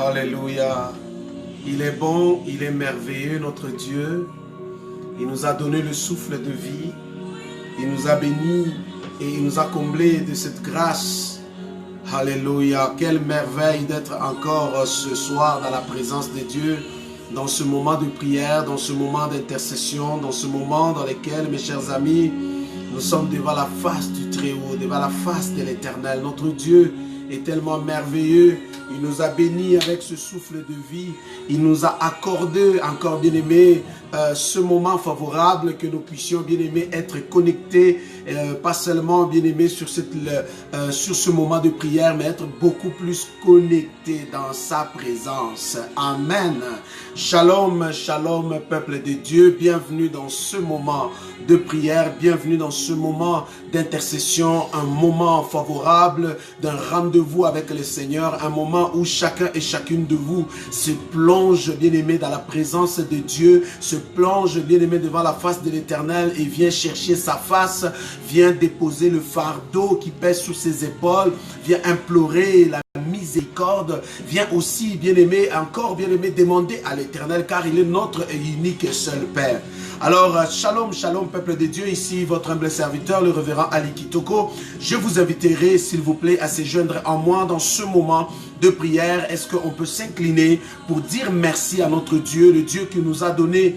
Alléluia. Il est bon, il est merveilleux, notre Dieu. Il nous a donné le souffle de vie. Il nous a bénis et il nous a comblés de cette grâce. Alléluia. Quelle merveille d'être encore ce soir dans la présence de Dieu, dans ce moment de prière, dans ce moment d'intercession, dans ce moment dans lequel, mes chers amis, nous sommes devant la face du Très-Haut, devant la face de l'Éternel. Notre Dieu est tellement merveilleux. Il nous a bénis avec ce souffle de vie. Il nous a accordé, encore bien-aimés, ce moment favorable que nous puissions, bien-aimés, être connectés, pas seulement, bien-aimés, sur ce moment de prière, mais être beaucoup plus connectés dans sa présence. Amen. Shalom, shalom, peuple de Dieu. Bienvenue dans ce moment de prière. Bienvenue dans ce moment d'intercession. Un moment favorable d'un rendez-vous avec le Seigneur. Un moment où chacun et chacune de vous se plonge, bien-aimé, dans la présence de Dieu, se plonge, bien-aimé, devant la face de l'Éternel et vient chercher sa face, vient déposer le fardeau qui pèse sur ses épaules, vient implorer la miséricorde, vient aussi, bien-aimé, encore, bien-aimé, demander à l'Éternel, car il est notre et unique et seul Père. Alors, shalom, shalom, peuple de Dieu, ici votre humble serviteur, le révérend Ali Kitoko. Je vous inviterai, s'il vous plaît, à se joindre en moi dans ce moment de prière. Est-ce qu'on peut s'incliner pour dire merci à notre Dieu, le Dieu qui nous a donné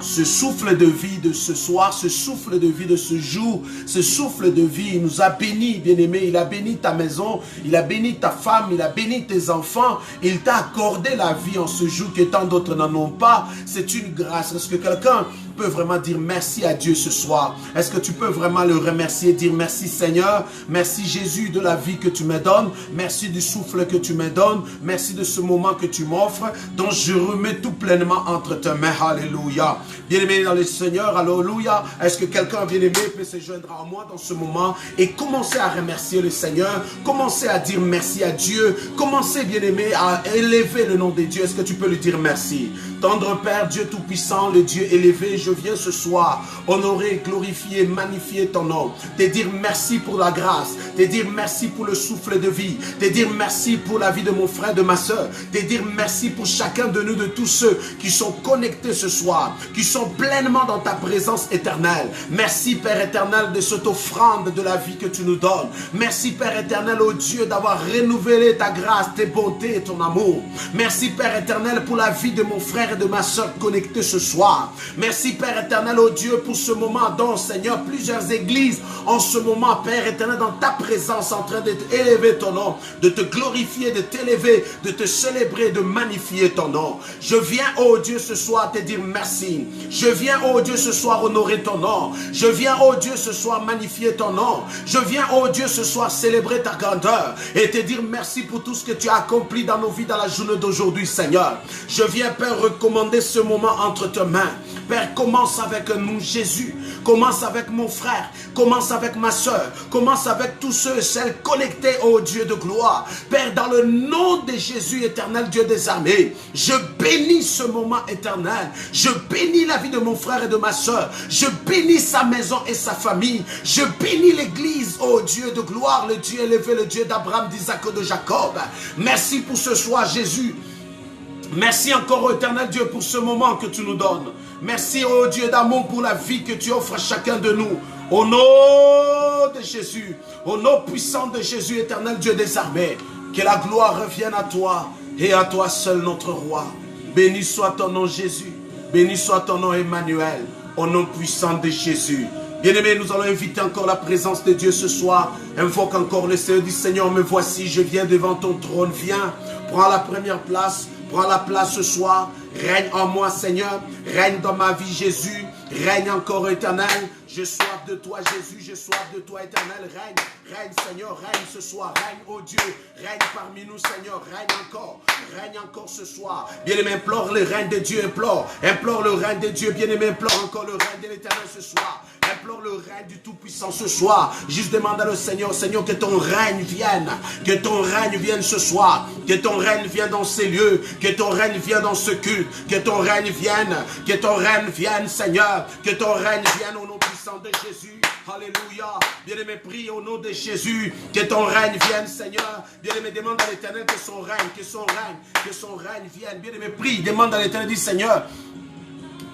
ce souffle de vie de ce soir, ce souffle de vie de ce jour, ce souffle de vie, il nous a bénis, bien-aimé, il a béni ta maison, il a béni ta femme, il a béni tes enfants, il t'a accordé la vie en ce jour que tant d'autres n'en ont pas. C'est une grâce. Est-ce que quelqu'un peut vraiment dire merci à Dieu ce soir? Est-ce que tu peux vraiment le remercier, dire merci Seigneur, merci Jésus de la vie que tu me donnes, merci du souffle que tu me donnes, merci de ce moment que tu m'offres, dont je remets tout pleinement entre tes mains. Alléluia. Bien-aimé dans le Seigneur, alléluia. Est-ce que quelqu'un bien-aimé peut se joindre à moi dans ce moment et commencer à remercier le Seigneur, commencer à dire merci à Dieu, commencer bien-aimé à élever le nom de Dieu? Est-ce que tu peux lui dire merci? Tendre Père, Dieu Tout-Puissant, le Dieu élevé, je viens ce soir honorer, glorifier, magnifier ton nom, te dire merci pour la grâce, te dire merci pour le souffle de vie, te dire merci pour la vie de mon frère, de ma soeur, te dire merci pour chacun de nous, de tous ceux qui sont connectés ce soir, qui sont pleinement dans ta présence éternelle. Merci Père éternel de cette offrande de la vie que tu nous donnes. Merci Père éternel, ô Dieu, d'avoir renouvelé ta grâce, tes bontés et ton amour. Merci Père éternel pour la vie de mon frère et de ma soeur connectés ce soir. Merci Père éternel, ô Dieu, pour ce moment dont, Seigneur, plusieurs églises en ce moment, Père éternel, dans ta présence, en train d'élever ton nom, de te glorifier, de t'élever, de te célébrer, de magnifier ton nom. Je viens, ô Dieu, ce soir te dire merci. Je viens, ô Dieu, ce soir honorer ton nom. Je viens, ô Dieu, ce soir magnifier ton nom. Je viens, ô Dieu, ce soir célébrer ta grandeur et te dire merci pour tout ce que tu as accompli dans nos vies dans la journée d'aujourd'hui, Seigneur. Je viens, Père, recommander ce moment entre tes mains. Père, commence avec nous, Jésus. Commence avec mon frère. Commence avec ma soeur. Commence avec tous ceux et celles connectés au Dieu de gloire. Père, dans le nom de Jésus, éternel Dieu des armées, je bénis ce moment éternel. Je bénis la vie de mon frère et de ma soeur. Je bénis sa maison et sa famille. Je bénis l'église, ô Dieu de gloire, le Dieu élevé, le Dieu d'Abraham, d'Isaac et de Jacob. Merci pour ce soir, Jésus. Merci encore, ô éternel Dieu, pour ce moment que tu nous donnes. Merci, ô Dieu d'amour, pour la vie que tu offres à chacun de nous. Au nom de Jésus, au nom puissant de Jésus, éternel Dieu des armées, que la gloire revienne à toi et à toi seul, notre roi. Béni soit ton nom, Jésus. Béni soit ton nom, Emmanuel, au nom puissant de Jésus. Bien-aimés, nous allons inviter encore la présence de Dieu ce soir. Invoque encore le Seigneur du Seigneur. Me voici, je viens devant ton trône. Viens, prends la première place. Prends la place ce soir. Règne en moi, Seigneur. Règne dans ma vie, Jésus. Règne encore, éternel. Je soif de toi, Jésus. Je soif de toi, éternel. Règne, règne, Seigneur. Règne ce soir. Règne, oh Dieu. Règne parmi nous, Seigneur. Règne encore. Règne encore ce soir. Bien-aimé, implore le règne de Dieu. Implore le règne de Dieu. Bien-aimé, implore encore le règne de l'éternel ce soir. Implore le règne du Tout-Puissant ce soir. Juste demande à le Seigneur, Seigneur, que ton règne vienne. Que ton règne vienne ce soir. Que ton règne vienne dans ces lieux. Que ton règne vienne dans ce culte. Jésus. Que ton règne vienne, que ton règne vienne, Seigneur. Que ton règne vienne au nom puissant de Jésus. Alléluia. Bien-aimé, prie au nom de Jésus. Que ton règne vienne, Seigneur. Bien-aimé, demande à l'Éternel que son règne vienne. Bien-aimé, prie, demande à l'Éternel, dis Seigneur,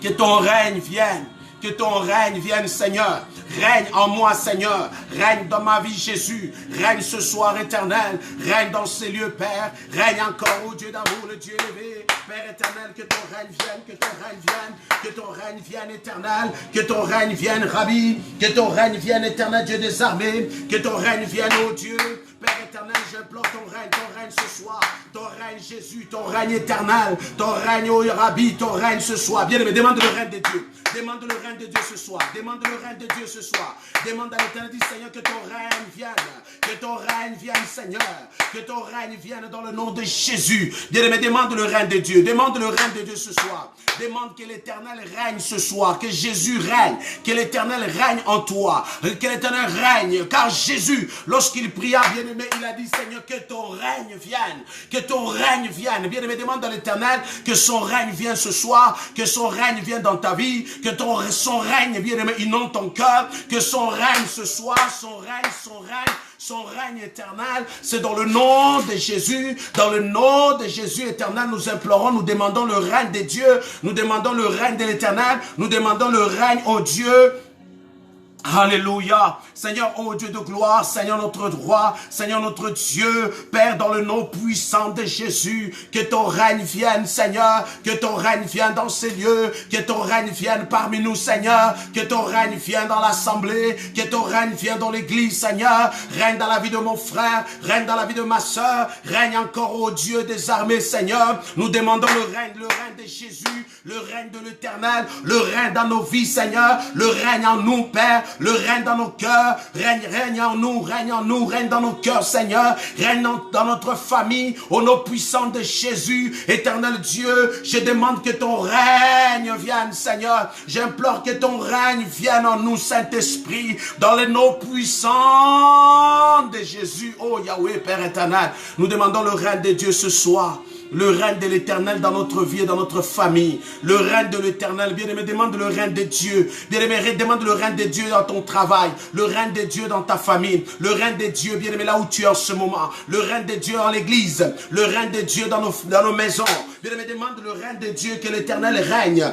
que ton règne vienne. Que ton règne vienne, Seigneur. Règne en moi, Seigneur. Règne dans ma vie, Jésus. Règne ce soir, éternel. Règne dans ces lieux, Père. Règne encore, ô Dieu d'amour, le Dieu élevé. Père éternel, que ton règne vienne, que ton règne vienne. Que ton règne vienne, éternel. Que ton règne vienne, Rabbi. Que ton règne vienne, éternel, Dieu des armées. Que ton règne vienne, ô Dieu. Père éternel, j'implore ton règne ce soir. Ton règne, Jésus, ton règne éternel. Ton règne, ô Rabbi, ton règne ce soir. Bien aimé, demande le règne de Dieu. Demande le règne de Dieu ce soir. Demande le règne de Dieu ce soir. Demande à l'Éternel, dis Seigneur, que ton règne vienne. Que ton règne vienne, Seigneur. Que ton règne vienne dans le nom de Jésus. Bien-aimé, demande le règne de Dieu. Demande le règne de Dieu ce soir. Demande que l'Éternel règne ce soir. Que Jésus règne. Que l'Éternel règne en toi. Que l'Éternel règne. Car Jésus, lorsqu'il pria, bien-aimé, il a dit, Seigneur, que ton règne vienne. Que ton règne vienne. Bien-aimé, demande à l'Éternel que son règne vienne ce soir. Que son règne vienne dans ta vie. Que son règne, bien-aimé, inonde ton cœur. Que son règne ce soir, son règne éternel, c'est dans le nom de Jésus, dans le nom de Jésus éternel, nous implorons, nous demandons le règne de Dieu, nous demandons le règne de l'éternel, nous demandons le règne au Dieu. Alléluia. Seigneur, oh Dieu de gloire, Seigneur notre roi, Seigneur notre Dieu, Père, dans le nom puissant de Jésus, que ton règne vienne, Seigneur, que ton règne vienne dans ces lieux, que ton règne vienne parmi nous, Seigneur, que ton règne vienne dans l'assemblée, que ton règne vienne dans l'église, Seigneur, règne dans la vie de mon frère, règne dans la vie de ma soeur, règne encore, oh Dieu des armées, Seigneur, nous demandons le règne de Jésus, le règne de l'éternel, le règne dans nos vies, Seigneur, le règne en nous, Père, le règne dans nos cœurs, règne en nous, règne dans nos cœurs, Seigneur, règne dans notre famille, au nom puissant de Jésus, éternel Dieu, je demande que ton règne vienne, Seigneur, j'implore que ton règne vienne en nous, Saint-Esprit, dans le nom puissant de Jésus, oh Yahweh, Père éternel, nous demandons le règne de Dieu ce soir. Le règne de l'éternel dans notre vie et dans notre famille. Le règne de l'éternel. Bien-aimé, demande le règne de Dieu. Bien-aimé, demande le règne de Dieu dans ton travail. Le règne de Dieu dans ta famille. Le règne de Dieu, bien-aimé, là où tu es en ce moment. Le règne de Dieu dans l'église. Le règne de Dieu dans nos maisons. Bien-aimé, demande le règne de Dieu, que l'éternel règne.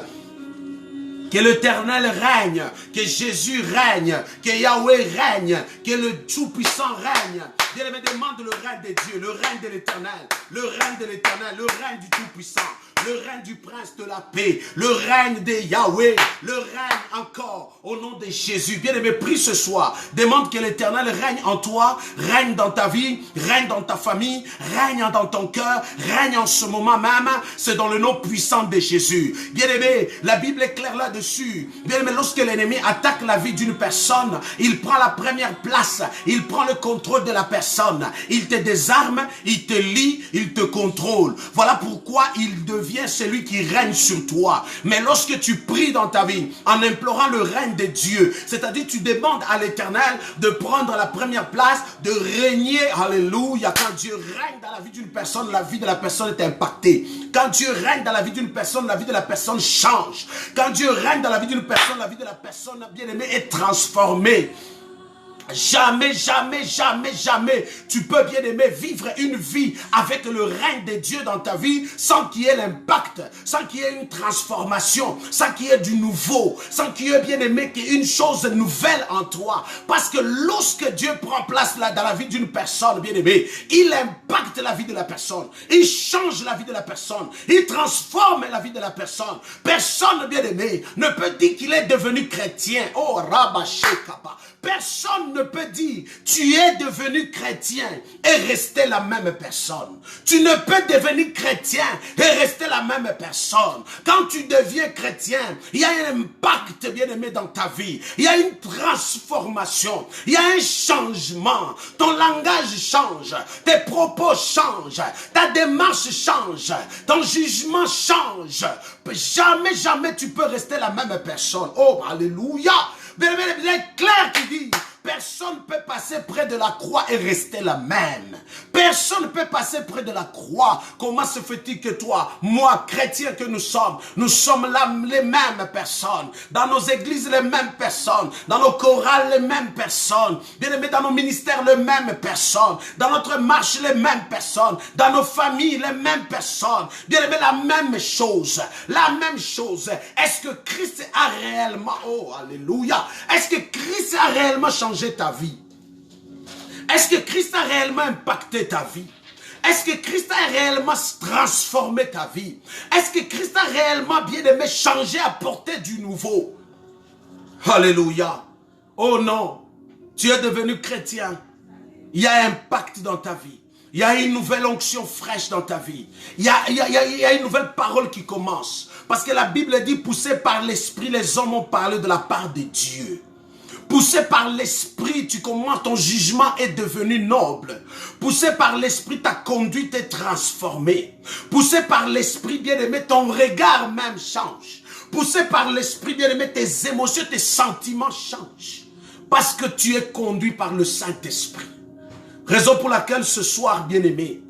Que l'Éternel règne, que Jésus règne, que Yahweh règne, que le Tout-Puissant règne. Bien-aimé, demande le règne de Dieu, le règne de l'Éternel, le règne de l'Éternel, le règne du Tout-Puissant, le règne du Prince de la paix, le règne de Yahweh, le règne encore au nom de Jésus. Bien-aimé, prie ce soir, demande que l'Éternel règne en toi, règne dans ta vie, règne dans ta famille, règne dans ton cœur, règne en ce moment même, c'est dans le nom puissant de Jésus. Bien-aimé, la Bible est claire là-dessus. Bien-aimé, lorsque l'ennemi attaque la vie d'une personne, il prend la première place, il prend le contrôle de la personne, il te désarme, il te lie, il te contrôle. Voilà pourquoi il devient celui qui règne sur toi. Mais lorsque tu pries dans ta vie, en implorant le règne de Dieu, c'est-à-dire tu demandes à l'Éternel de prendre la première place, de régner, alléluia. Quand Dieu règne dans la vie d'une personne, la vie de la personne est impactée. Quand Dieu règne dans la vie d'une personne, la vie de la personne change. Quand Dieu règne dans la vie d'une personne, la vie de la personne bien-aimée est transformée. Jamais, jamais, jamais, jamais tu peux, bien aimé, vivre une vie avec le règne de Dieu dans ta vie sans qu'il y ait l'impact, sans qu'il y ait une transformation, sans qu'il y ait du nouveau, sans qu'il y ait, bien aimé, qu'il y ait une chose nouvelle en toi. Parce que lorsque Dieu prend place là dans la vie d'une personne, bien aimé, il impacte la vie de la personne, il change la vie de la personne, il transforme la vie de la personne. Personne, bien aimé, ne peut dire qu'il est devenu chrétien. Oh, Rabaché Kappa. Personne ne peut dire, tu es devenu chrétien et rester la même personne. Tu ne peux devenir chrétien et rester la même personne. Quand tu deviens chrétien, il y a un impact, bien aimé, dans ta vie. Il y a une transformation. Il y a un changement. Ton langage change. Tes propos changent. Ta démarche change. Ton jugement change. jamais, jamais tu peux rester la même personne. Oh, alléluia. Bien-aimé, il est clair qui dit, personne ne peut passer près de la croix et rester la même. Personne ne peut passer près de la croix. Comment se fait-il que toi, moi, chrétien que nous sommes les mêmes personnes. Dans nos églises, les mêmes personnes. Dans nos chorales, les mêmes personnes. Bien-aimé, dans nos ministères, les mêmes personnes. Dans notre marche, les mêmes personnes. Dans nos familles, les mêmes personnes. Bien-aimé, la même chose. La même chose. Est-ce que Christ a réellement, oh, alléluia. Est-ce que Christ a réellement changé ta vie? Est-ce que Christ a réellement impacté ta vie? Est-ce que Christ a réellement transformé ta vie? Est-ce que Christ a réellement, bien aimé, changé, apporté du nouveau? Alléluia. Oh non, tu es devenu chrétien. Il y a un impact dans ta vie. Il y a une nouvelle onction fraîche dans ta vie. Il y a une nouvelle parole qui commence. Parce que la Bible dit, poussé par l'Esprit, les hommes ont parlé de la part de Dieu. Poussé par l'Esprit, tu commences, ton jugement est devenu noble. Poussé par l'Esprit, ta conduite est transformée. Poussé par l'Esprit, bien-aimé, ton regard même change. Poussé par l'Esprit, bien-aimé, tes émotions, tes sentiments changent. Parce que tu es conduit par le Saint-Esprit. Raison pour laquelle ce soir, bien-aimé,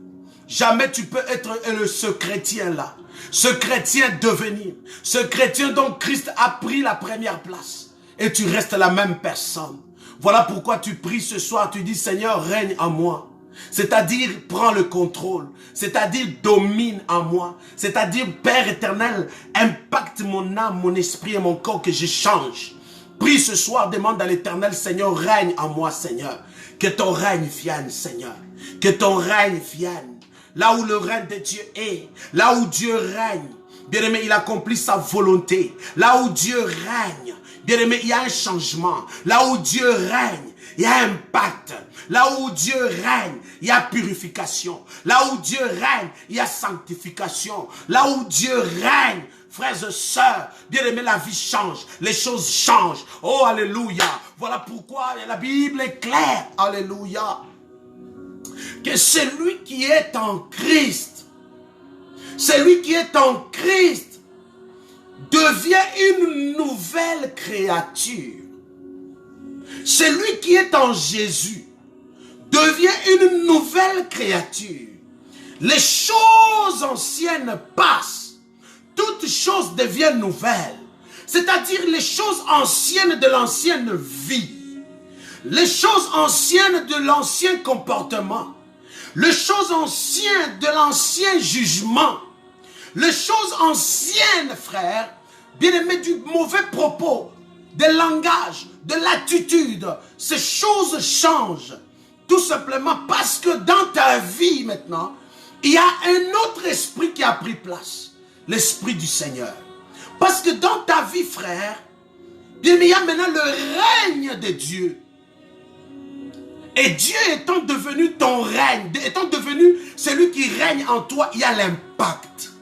jamais tu peux être ce chrétien-là. Ce chrétien devenir. Ce chrétien dont Christ a pris la première place. Et tu restes la même personne. Voilà pourquoi tu pries ce soir, tu dis, Seigneur, règne en moi. C'est-à-dire, prends le contrôle. C'est-à-dire, domine en moi. C'est-à-dire, Père éternel, impacte mon âme, mon esprit et mon corps que je change. Prie ce soir, demande à l'Éternel, Seigneur, règne en moi, Seigneur. Que ton règne vienne, Seigneur. Que ton règne vienne. Là où le règne de Dieu est. Là où Dieu règne. Bien-aimé, il accomplit sa volonté. Là où Dieu règne. Bien-aimé, il y a un changement. Là où Dieu règne, il y a un impact. Là où Dieu règne, il y a purification. Là où Dieu règne, il y a sanctification. Là où Dieu règne, frères et sœurs, bien-aimés, la vie change. Les choses changent. Oh, alléluia. Voilà pourquoi la Bible est claire. Alléluia. Que celui qui est en Christ, celui qui est en Christ, devient une nouvelle créature. Celui qui est en Jésus devient une nouvelle créature. Les choses anciennes passent. Toutes choses deviennent nouvelles. C'est-à-dire les choses anciennes de l'ancienne vie. Les choses anciennes de l'ancien comportement. Les choses anciennes de l'ancien jugement. Les choses anciennes, frères, bien-aimés, du mauvais propos, des langages, de l'attitude, ces choses changent. Tout simplement parce que dans ta vie maintenant, il y a un autre esprit qui a pris place. L'esprit du Seigneur. Parce que dans ta vie, frère, bien, il y a maintenant le règne de Dieu. Et Dieu étant devenu ton règne, étant devenu celui qui règne en toi, il y a l'impact.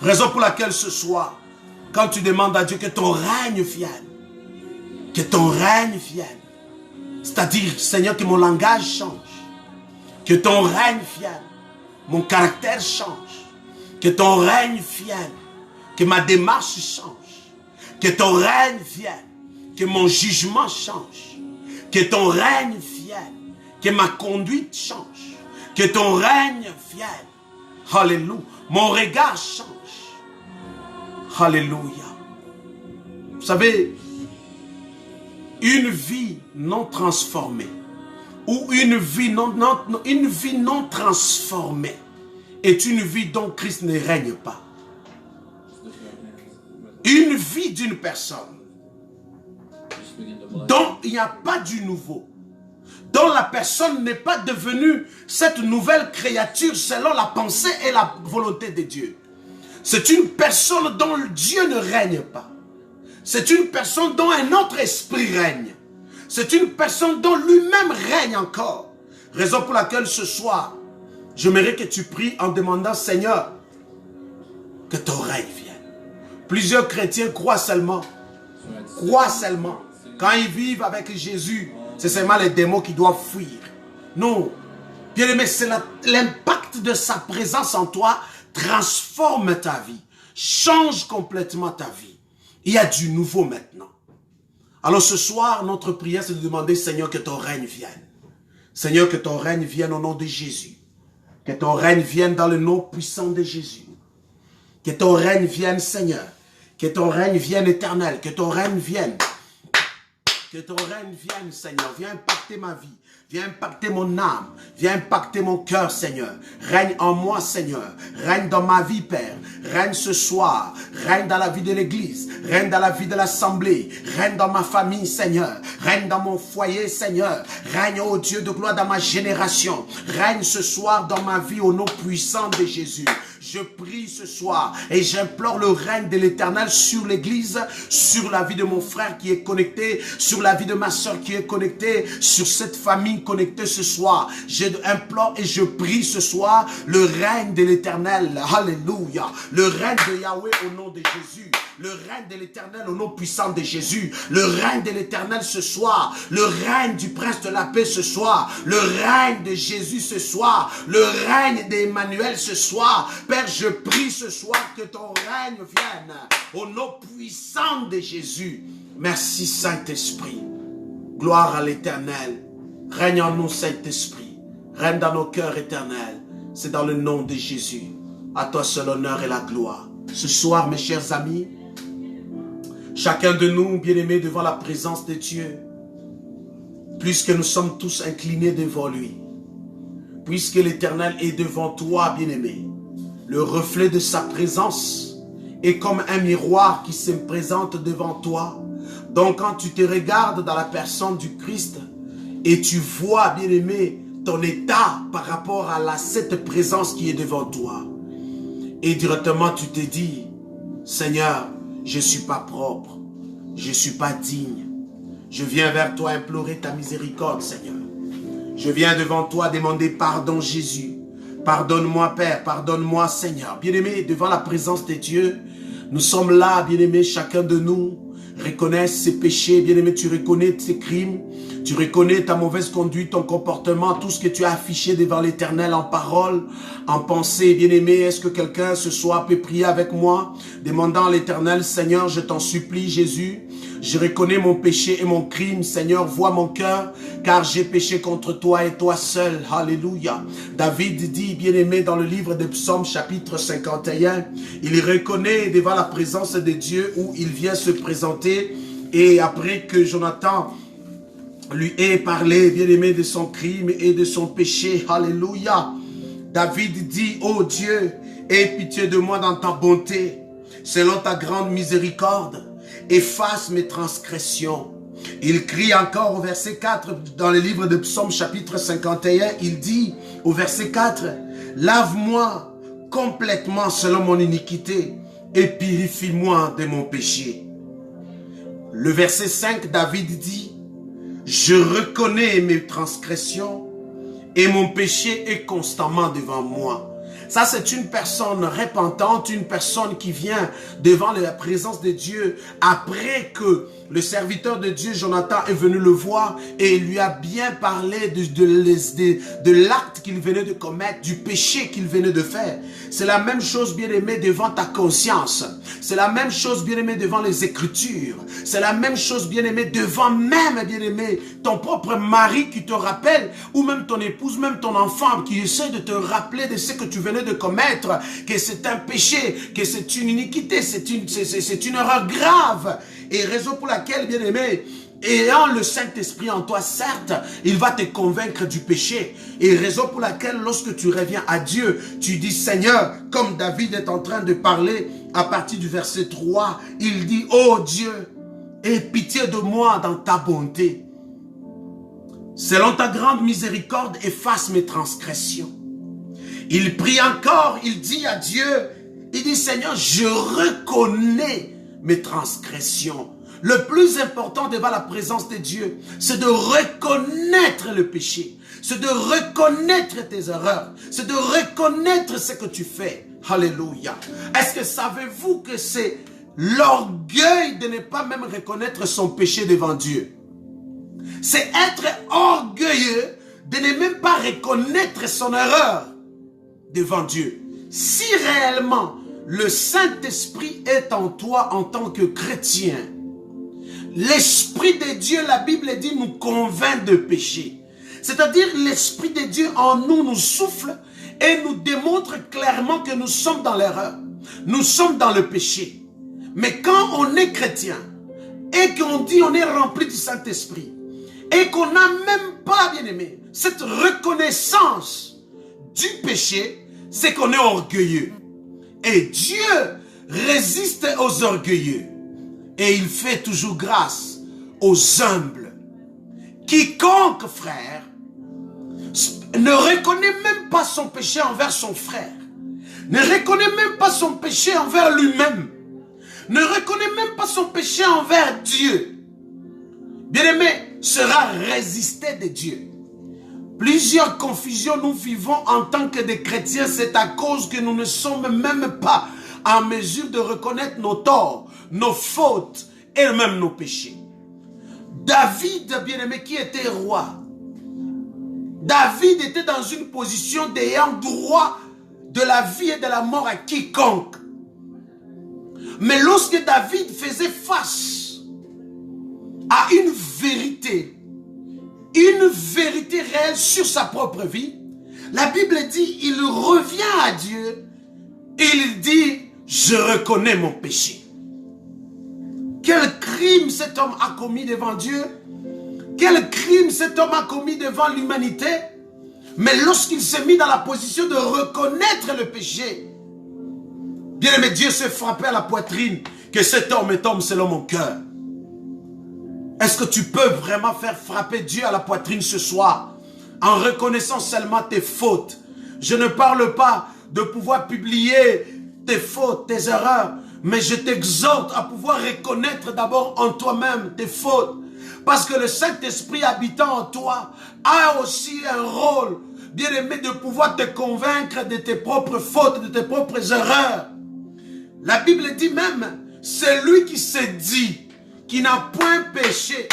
Raison pour laquelle ce soir, quand tu demandes à Dieu que ton règne vienne, que ton règne vienne, c'est-à-dire, Seigneur, que mon langage change, que ton règne vienne, mon caractère change, que ton règne vienne, que ma démarche change, que ton règne vienne, que mon jugement change, que ton règne vienne, que ma conduite change, que ton règne vienne. Alléluia. Mon regard change. Alléluia. Vous savez, une vie non transformée ou une vie non transformée est une vie dont Christ ne règne pas. Une vie d'une personne dont il n'y a pas du nouveau, dont la personne n'est pas devenue cette nouvelle créature selon la pensée et la volonté de Dieu. C'est une personne dont Dieu ne règne pas. C'est une personne dont un autre esprit règne. C'est une personne dont lui-même règne encore. Raison pour laquelle ce soir, j'aimerais que tu pries en demandant, Seigneur, que ton règne vienne. Plusieurs chrétiens croient seulement. Quand ils vivent avec Jésus, c'est seulement les démons qui doivent fuir. Non. Bien aimé, c'est l'impact de sa présence en toi transforme ta vie, change complètement ta vie. Il y a du nouveau maintenant. Alors ce soir, notre prière, c'est de demander, Seigneur, que ton règne vienne. Seigneur, que ton règne vienne au nom de Jésus. Que ton règne vienne dans le nom puissant de Jésus. Que ton règne vienne, Seigneur. Que ton règne vienne éternel. Que ton règne vienne. Que ton règne vienne, Seigneur. Viens impacter ma vie. Viens impacter mon âme. Viens impacter mon cœur, Seigneur. Règne en moi, Seigneur. Règne dans ma vie, Père. Règne ce soir. Règne dans la vie de l'église. Règne dans la vie de l'assemblée. Règne dans ma famille, Seigneur. Règne dans mon foyer, Seigneur. Règne, ô Dieu de gloire, dans ma génération. Règne ce soir dans ma vie au nom puissant de Jésus. Je prie ce soir et j'implore le règne de l'Éternel sur l'église, sur la vie de mon frère qui est connecté, sur la vie de ma soeur qui est connectée, sur cette famille connectée ce soir. J'implore et je prie ce soir le règne de l'Éternel. Alléluia. Le règne de Yahweh au nom de Jésus. Le règne de l'Éternel au nom puissant de Jésus. Le règne de l'Éternel ce soir. Le règne du Prince de la paix ce soir. Le règne de Jésus ce soir. Le règne d'Emmanuel ce soir. Père, je prie ce soir que ton règne vienne au nom puissant de Jésus. Merci Saint-Esprit. Gloire à l'Éternel. Règne en nous Saint-Esprit. Règne dans nos cœurs éternels. C'est dans le nom de Jésus. À toi seul l'honneur et la gloire. Ce soir, mes chers amis, chacun de nous, bien-aimés, devant la présence de Dieu, puisque nous sommes tous inclinés devant lui, puisque l'Éternel est devant toi, bien-aimé, le reflet de sa présence est comme un miroir qui se présente devant toi. Donc quand tu te regardes dans la personne du Christ et tu vois, bien-aimé, ton état par rapport à cette présence qui est devant toi, et directement tu te dis, Seigneur, je ne suis pas propre, je ne suis pas digne. Je viens vers toi implorer ta miséricorde, Seigneur. Je viens devant toi demander pardon, Jésus. Pardonne-moi, Père, pardonne-moi, Seigneur. Bien-aimé, devant la présence de Dieu, nous sommes là, bien-aimé, chacun de nous reconnaît ses péchés. Bien-aimé, tu reconnais tes crimes, tu reconnais ta mauvaise conduite, ton comportement, tout ce que tu as affiché devant l'Éternel en parole, en pensée. Bien-aimé, est-ce que quelqu'un ce soir peut prier avec moi, demandant à l'Éternel, Seigneur, je t'en supplie, Jésus, je reconnais mon péché et mon crime. Seigneur, vois mon cœur, car j'ai péché contre toi et toi seul. Alléluia. David dit, bien-aimé, dans le livre des Psaumes, chapitre 51, il reconnaît devant la présence de Dieu où il vient se présenter. Et après que Jonathan lui ait parlé, bien-aimé, de son crime et de son péché, alléluia, David dit, ô Dieu, aie pitié de moi dans ta bonté, selon ta grande miséricorde. Efface mes transgressions. Il crie encore au verset 4 dans le livre de Psaume chapitre 51. Il dit au verset 4, lave-moi complètement selon mon iniquité et purifie-moi de mon péché. Le verset 5, David dit, je reconnais mes transgressions et mon péché est constamment devant moi. Ça, c'est une personne repentante, une personne qui vient devant la présence de Dieu après que le serviteur de Dieu, Jonathan, est venu le voir et il lui a bien parlé de l'acte qu'il venait de commettre, du péché qu'il venait de faire. C'est la même chose, bien-aimé, devant ta conscience. C'est la même chose, bien-aimé, devant les Écritures. C'est la même chose, bien-aimé, devant même, bien-aimé, ton propre mari qui te rappelle, ou même ton épouse, même ton enfant qui essaie de te rappeler de ce que tu venais de commettre, que c'est un péché, que c'est une iniquité, c'est une erreur grave. Et raison pour laquelle, bien-aimé, ayant le Saint-Esprit en toi, certes, il va te convaincre du péché. Et raison pour laquelle, lorsque tu reviens à Dieu, tu dis, Seigneur, comme David est en train de parler à partir du verset 3, il dit, oh Dieu, aie pitié de moi dans ta bonté. Selon ta grande miséricorde, efface mes transgressions. Il prie encore, il dit à Dieu, il dit, Seigneur, je reconnais mes transgressions. Le plus important devant la présence de Dieu, c'est de reconnaître le péché. C'est de reconnaître tes erreurs. C'est de reconnaître ce que tu fais. Alléluia. Est-ce que savez-vous que c'est l'orgueil de ne pas même reconnaître son péché devant Dieu? C'est être orgueilleux de ne même pas reconnaître son erreur devant Dieu. Si réellement le Saint-Esprit est en toi en tant que chrétien, l'Esprit de Dieu, la Bible dit, nous convainc de péché. C'est-à-dire l'Esprit de Dieu en nous nous souffle et nous démontre clairement que nous sommes dans l'erreur. Nous sommes dans le péché. Mais quand on est chrétien et qu'on dit on est rempli du Saint-Esprit et qu'on n'a même pas, bien aimé, cette reconnaissance du péché, c'est qu'on est orgueilleux. Et Dieu résiste aux orgueilleux. Et il fait toujours grâce aux humbles. Quiconque, frère, ne reconnaît même pas son péché envers son frère, ne reconnaît même pas son péché envers lui-même, ne reconnaît même pas son péché envers Dieu, bien-aimé, sera résisté de Dieu. Plusieurs confusions nous vivons en tant que des chrétiens, c'est à cause que nous ne sommes même pas en mesure de reconnaître nos torts, nos fautes et même nos péchés. David, bien-aimé, qui était roi, David était dans une position d'ayant droit de la vie et de la mort à quiconque. Mais lorsque David faisait face à une vérité réelle sur sa propre vie, la Bible dit, il revient à Dieu et il dit, je reconnais mon péché. Quel crime cet homme a commis devant Dieu? Quel crime cet homme a commis devant l'humanité? Mais lorsqu'il s'est mis dans la position de reconnaître le péché, bien aimé, Dieu s'est frappé à la poitrine que cet homme est homme selon mon cœur. Est-ce que tu peux vraiment faire frapper Dieu à la poitrine ce soir en reconnaissant seulement tes fautes? Je ne parle pas de pouvoir publier tes fautes, tes erreurs, mais je t'exhorte à pouvoir reconnaître d'abord en toi-même tes fautes. Parce que le Saint-Esprit habitant en toi a aussi un rôle, bien aimé, de pouvoir te convaincre de tes propres fautes, de tes propres erreurs. La Bible dit même, c'est lui qui s'est dit, qui n'a point péché.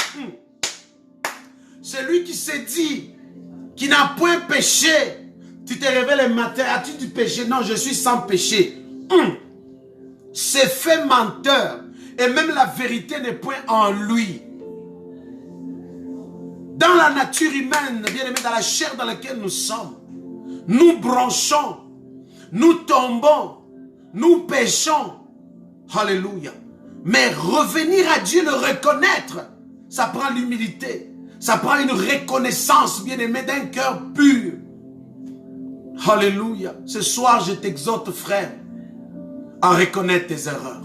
C'est lui qui s'est dit, qui n'a point péché. Tu te réveilles le matin, as-tu du péché? Non, je suis sans péché. C'est fait menteur. Et même la vérité n'est point en lui. Dans la nature humaine, bien aimé, dans la chair dans laquelle nous sommes, nous bronchons, nous tombons, nous péchons. Alléluia. Mais revenir à Dieu, le reconnaître, ça prend l'humilité. Ça prend une reconnaissance, bien aimé, d'un cœur pur. Alléluia. Ce soir, je t'exhorte, frère, à reconnaître tes erreurs,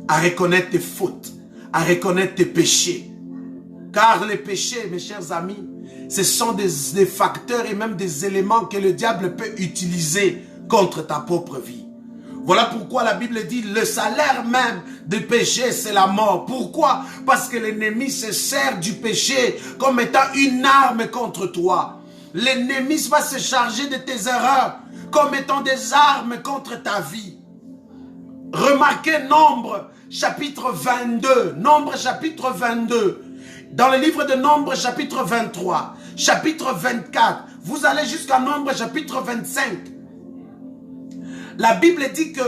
à reconnaître tes fautes, à reconnaître tes péchés. Car les péchés, mes chers amis, ce sont des facteurs et même des éléments que le diable peut utiliser contre ta propre vie. Voilà pourquoi la Bible dit, le salaire même du péché, c'est la mort. Pourquoi? Parce que l'ennemi se sert du péché comme étant une arme contre toi. L'ennemi va se charger de tes erreurs comme étant des armes contre ta vie. Remarquez Nombre chapitre 22. Nombre chapitre 22. Dans le livre de Nombre chapitre 23. Chapitre 24. Vous allez jusqu'à Nombre chapitre 25. La Bible dit que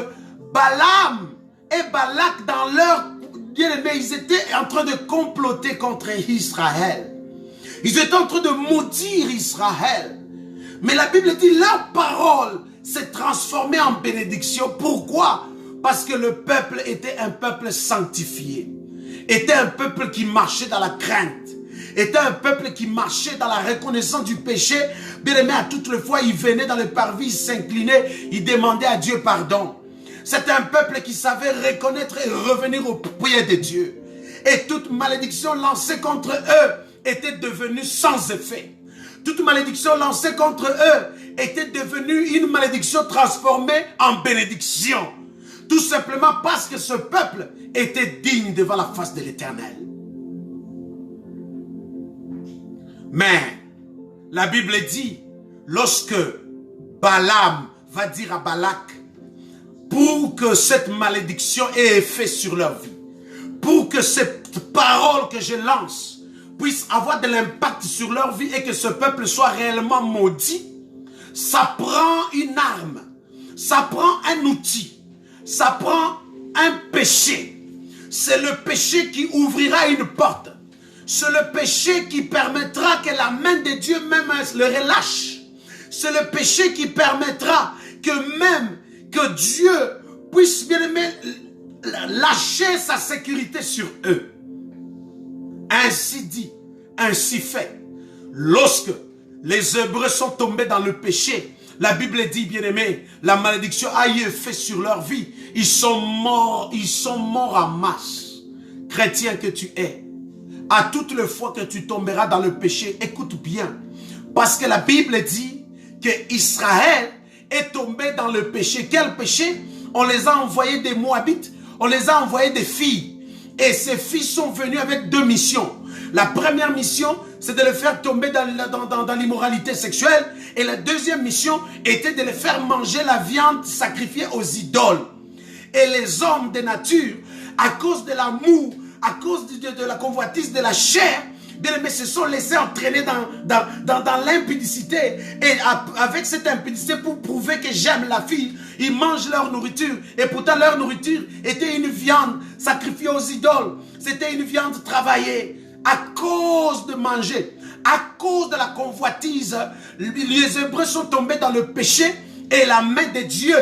Balaam et Balak, dans leur bien-aimé, ils étaient en train de comploter contre Israël. Ils étaient en train de maudire Israël. Mais la Bible dit, leur parole s'est transformée en bénédiction. Pourquoi? Parce que le peuple était un peuple sanctifié. Était un peuple qui marchait dans la crainte. Était un peuple qui marchait dans la reconnaissance du péché. Bien aimé, à toutes les fois, il venait dans le parvis, il s'inclinait, il demandait à Dieu pardon. C'était un peuple qui savait reconnaître et revenir au pied de Dieu. Et toute malédiction lancée contre eux était devenue sans effet. Toute malédiction lancée contre eux était devenue une malédiction transformée en bénédiction. Tout simplement parce que ce peuple était digne devant la face de l'Éternel. Mais la Bible dit, lorsque Balaam va dire à Balak, pour que cette malédiction ait effet sur leur vie, pour que cette parole que je lance puisse avoir de l'impact sur leur vie et que ce peuple soit réellement maudit, ça prend une arme, ça prend un outil, ça prend un péché. C'est le péché qui ouvrira une porte. C'est le péché qui permettra que la main de Dieu même le relâche. C'est le péché qui permettra que même que Dieu puisse bien aimer lâcher sa sécurité sur eux. Ainsi dit, ainsi fait. Lorsque les Hébreux sont tombés dans le péché, la Bible dit, bien aimé, la malédiction a eu effet sur leur vie. Ils sont morts en masse. Chrétien que tu es, à toutes les fois que tu tomberas dans le péché, écoute bien. Parce que la Bible dit que Israël est tombé dans le péché. Quel péché? On les a envoyés des Moabites, on les a envoyés des filles. Et ces filles sont venues avec deux missions. La première mission, c'est de les faire tomber dans l'immoralité sexuelle. Et la deuxième mission était de les faire manger la viande sacrifiée aux idoles. Et les hommes de nature, à cause de l'amour, à cause de la convoitise de la chair, mais se sont laissés entraîner dans l'impudicité. Et avec cette impudicité, pour prouver que j'aime la fille, ils mangent leur nourriture. Et pourtant, leur nourriture était une viande sacrifiée aux idoles. C'était une viande travaillée. À cause de manger, à cause de la convoitise, les Hébreux sont tombés dans le péché et la main de Dieu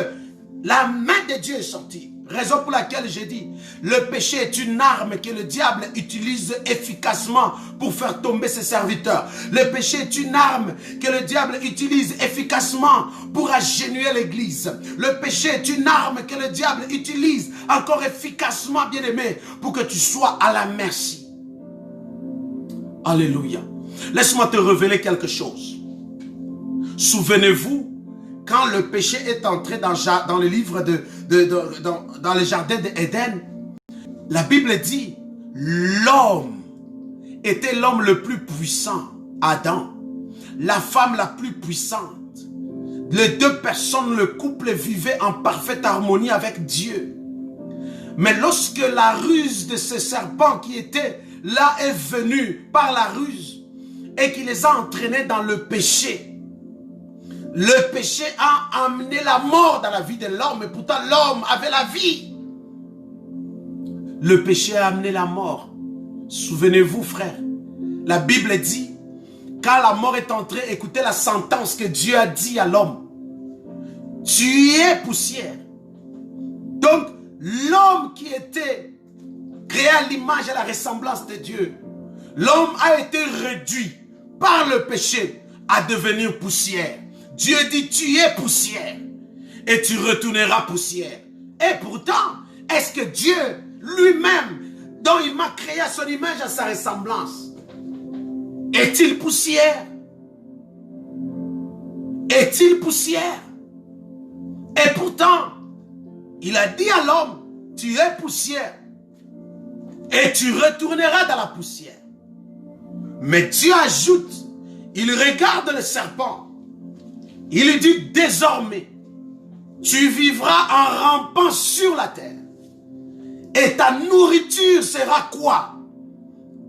est sortie. Raison pour laquelle j'ai dit, le péché est une arme que le diable utilise efficacement pour faire tomber ses serviteurs. Le péché est une arme que le diable utilise efficacement pour agenouiller l'église. Le péché est une arme que le diable utilise encore efficacement, bien aimé, pour que tu sois à la merci. Alléluia. Laisse-moi te révéler quelque chose. Souvenez-vous, quand le péché est entré dans le livre dans le jardin d'Éden, la Bible dit, l'homme était l'homme le plus puissant, Adam, la femme la plus puissante. Les deux personnes, le couple vivait en parfaite harmonie avec Dieu. Mais lorsque la ruse de ce serpent qui était là est venu par la ruse et qui les a entraînés dans le péché. Le péché a amené la mort dans la vie de l'homme, et pourtant l'homme avait la vie. Le péché a amené la mort. Souvenez-vous, frère, la Bible dit, quand la mort est entrée, écoutez la sentence que Dieu a dit à l'homme. Tu es poussière. Donc, l'homme qui était créé à l'image et à la ressemblance de Dieu, l'homme a été réduit par le péché à devenir poussière. Dieu dit, tu es poussière et tu retourneras poussière. Et pourtant, est-ce que Dieu lui-même, dont il m'a créé à son image, à sa ressemblance, est-il poussière? Est-il poussière? Et pourtant, il a dit à l'homme, tu es poussière et tu retourneras dans la poussière. Mais Dieu ajoute, il regarde le serpent, il lui dit, désormais, tu vivras en rampant sur la terre. Et ta nourriture sera quoi?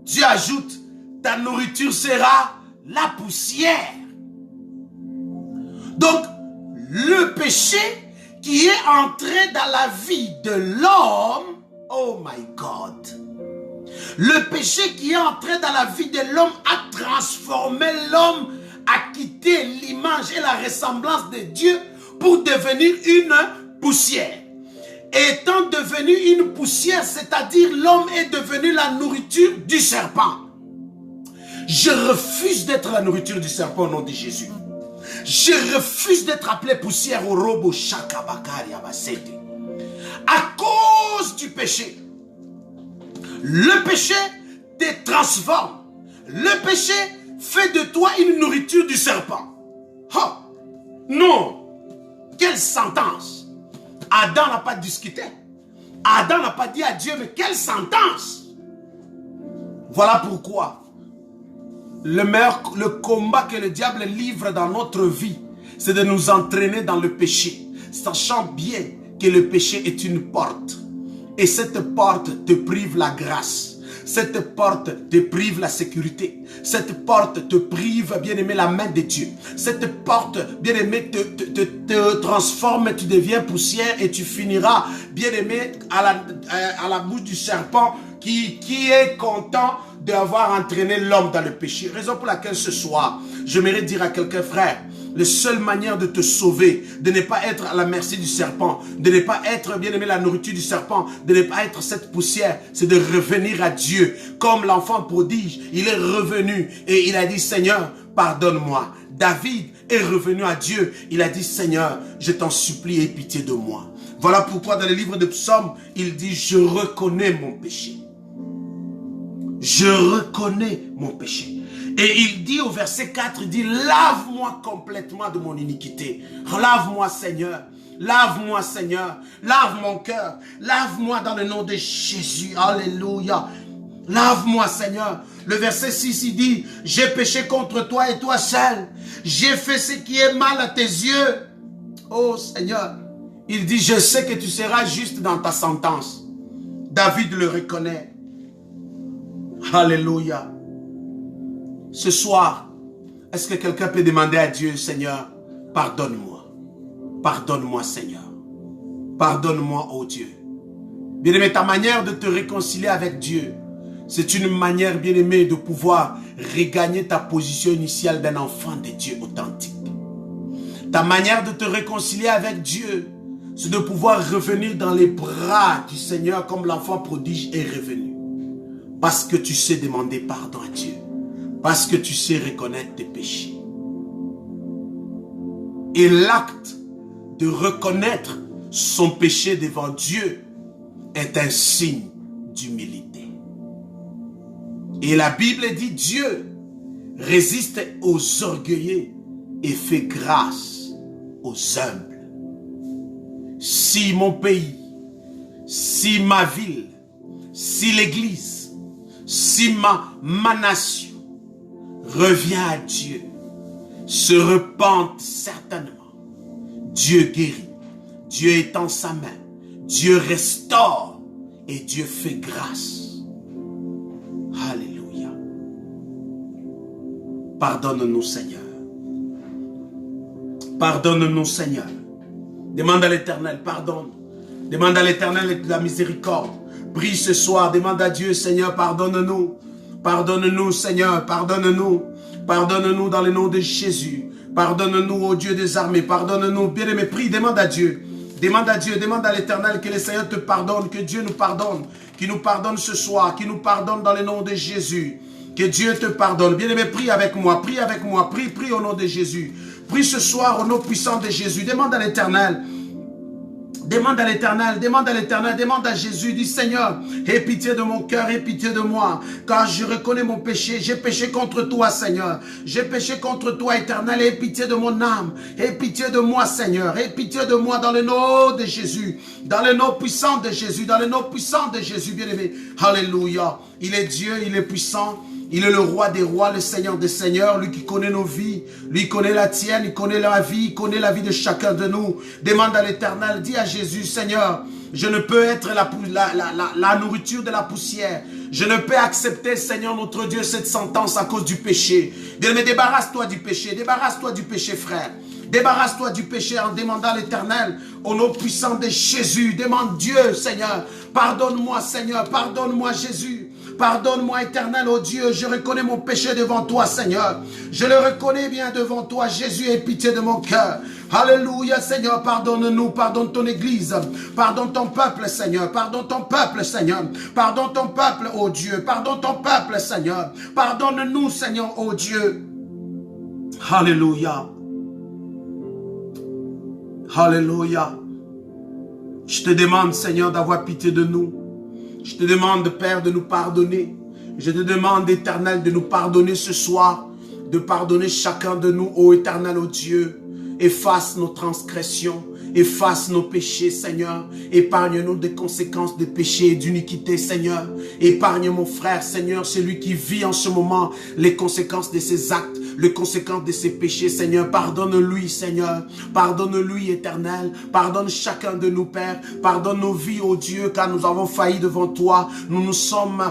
Dieu ajoute, ta nourriture sera la poussière. Donc, le péché qui est entré dans la vie de l'homme, oh my God, le péché qui est entré dans la vie de l'homme a transformé l'homme, a quitté l'image et la ressemblance de Dieu pour devenir une poussière. Étant devenu une poussière, c'est-à-dire l'homme est devenu la nourriture du serpent. Je refuse d'être la nourriture du serpent au nom de Jésus. Je refuse d'être appelé poussière au robo shakabakari abasete. À cause du péché. Le péché te transforme. Le péché fait de toi une nourriture du serpent. Oh, non. Quelle sentence. Adam n'a pas discuté. Adam n'a pas dit à Dieu, mais quelle sentence. Voilà pourquoi le combat que le diable livre dans notre vie, c'est de nous entraîner dans le péché, sachant bien que le péché est une porte. Et cette porte te prive la grâce. Cette porte te prive la sécurité. Cette porte te prive, bien-aimé, la main de Dieu. Cette porte, bien-aimé, te transforme, tu deviens poussière et tu finiras, bien-aimé, à la bouche du serpent qui est content d'avoir entraîné l'homme dans le péché. Raison pour laquelle ce soir, j'aimerais dire à quelqu'un, frère, la seule manière de te sauver, de ne pas être à la merci du serpent, de ne pas être, bien aimé, la nourriture du serpent, de ne pas être cette poussière, c'est de revenir à Dieu. Comme l'enfant prodige, il est revenu et il a dit, Seigneur, pardonne-moi. David est revenu à Dieu, il a dit, Seigneur, je t'en supplie, aie pitié de moi. Voilà pourquoi dans le livre de Psaumes, il dit, je reconnais mon péché. Je reconnais mon péché. Et il dit au verset 4, il dit, lave-moi complètement de mon iniquité. Lave-moi, Seigneur. Lave-moi, Seigneur. Lave mon cœur. Lave-moi dans le nom de Jésus. Alléluia. Lave-moi, Seigneur. Le verset 6, il dit, j'ai péché contre toi et toi seul. J'ai fait ce qui est mal à tes yeux. Oh, Seigneur. Il dit, je sais que tu seras juste dans ta sentence. David le reconnaît. Alléluia. Ce soir, est-ce que quelqu'un peut demander à Dieu, Seigneur, pardonne-moi. Pardonne-moi, Seigneur. Pardonne-moi, oh Dieu. Bien-aimé, ta manière de te réconcilier avec Dieu, c'est une manière, bien-aimé, de pouvoir regagner ta position initiale d'un enfant de Dieu authentique. Ta manière de te réconcilier avec Dieu, c'est de pouvoir revenir dans les bras du Seigneur comme l'enfant prodige est revenu. Parce que tu sais demander pardon à Dieu. Parce que tu sais reconnaître tes péchés. Et l'acte de reconnaître son péché devant Dieu est un signe d'humilité. Et la Bible dit, Dieu résiste aux orgueilleux et fait grâce aux humbles. Si mon pays, si ma ville, si l'église, si ma nation revient à Dieu, se repente certainement, Dieu guérit, Dieu étend sa main, Dieu restaure et Dieu fait grâce. Alléluia. Pardonne-nous, Seigneur. Pardonne-nous, Seigneur. Demande à l'Éternel, pardonne. Demande à l'Éternel de la miséricorde. Prie ce soir, demande à Dieu, Seigneur, pardonne-nous. Pardonne-nous, Seigneur, pardonne-nous. Pardonne-nous dans le nom de Jésus. Pardonne-nous, ô Dieu des armées. Pardonne-nous. Bien-aimé, prie, demande à Dieu. Demande à Dieu, demande à l'Éternel que le Seigneur te pardonne, que Dieu nous pardonne. Qu'il nous pardonne ce soir, qu'il nous pardonne dans le nom de Jésus. Que Dieu te pardonne. Bien-aimé, prie avec moi, prie avec moi. Prie, prie au nom de Jésus. Prie ce soir au nom puissant de Jésus. Demande à l'Éternel. Demande à l'Éternel, demande à l'Éternel, demande à Jésus, dis Seigneur, aie pitié de mon cœur, aie pitié de moi, car je reconnais mon péché, j'ai péché contre toi Seigneur, j'ai péché contre toi Éternel, aie pitié de mon âme, aie pitié de moi Seigneur, aie pitié de moi dans le nom de Jésus, dans le nom puissant de Jésus, dans le nom puissant de Jésus, bien-aimé, alléluia, il est Dieu, il est puissant. Il est le roi des rois, le Seigneur des seigneurs, lui qui connaît nos vies, lui connaît la tienne, il connaît la vie, il connaît la vie de chacun de nous. Demande à l'Éternel, dis à Jésus, Seigneur, je ne peux être la nourriture de la poussière. Je ne peux accepter, Seigneur notre Dieu, cette sentence à cause du péché. Mais débarrasse-toi du péché, frère. Débarrasse-toi du péché en demandant à l'Éternel, au nom puissant de Jésus. Demande Dieu, Seigneur, pardonne-moi, Seigneur, pardonne-moi, Jésus. Pardonne-moi, Éternel, oh Dieu, je reconnais mon péché devant toi, Seigneur. Je le reconnais bien devant toi, Jésus, aie pitié de mon cœur. Alléluia, Seigneur, pardonne-nous, pardonne ton Église, pardonne ton peuple, Seigneur, pardonne ton peuple, Seigneur, pardonne ton peuple, oh Dieu, pardonne ton peuple, Seigneur, pardonne-nous, Seigneur, oh Dieu. Alléluia. Alléluia. Je te demande, Seigneur, d'avoir pitié de nous. Je te demande, Père, de nous pardonner. Je te demande, Éternel, de nous pardonner ce soir, de pardonner chacun de nous, ô Éternel, ô Dieu. Efface nos transgressions, efface nos péchés, Seigneur. Épargne-nous des conséquences de péché et d'iniquité, Seigneur. Épargne mon frère, Seigneur, celui qui vit en ce moment les conséquences de ses actes. les conséquences de ses péchés, Seigneur. Pardonne-lui, Seigneur. Pardonne-lui, Éternel. Pardonne chacun de nous, Père. Pardonne nos vies, oh Dieu, car nous avons failli devant toi. Nous nous sommes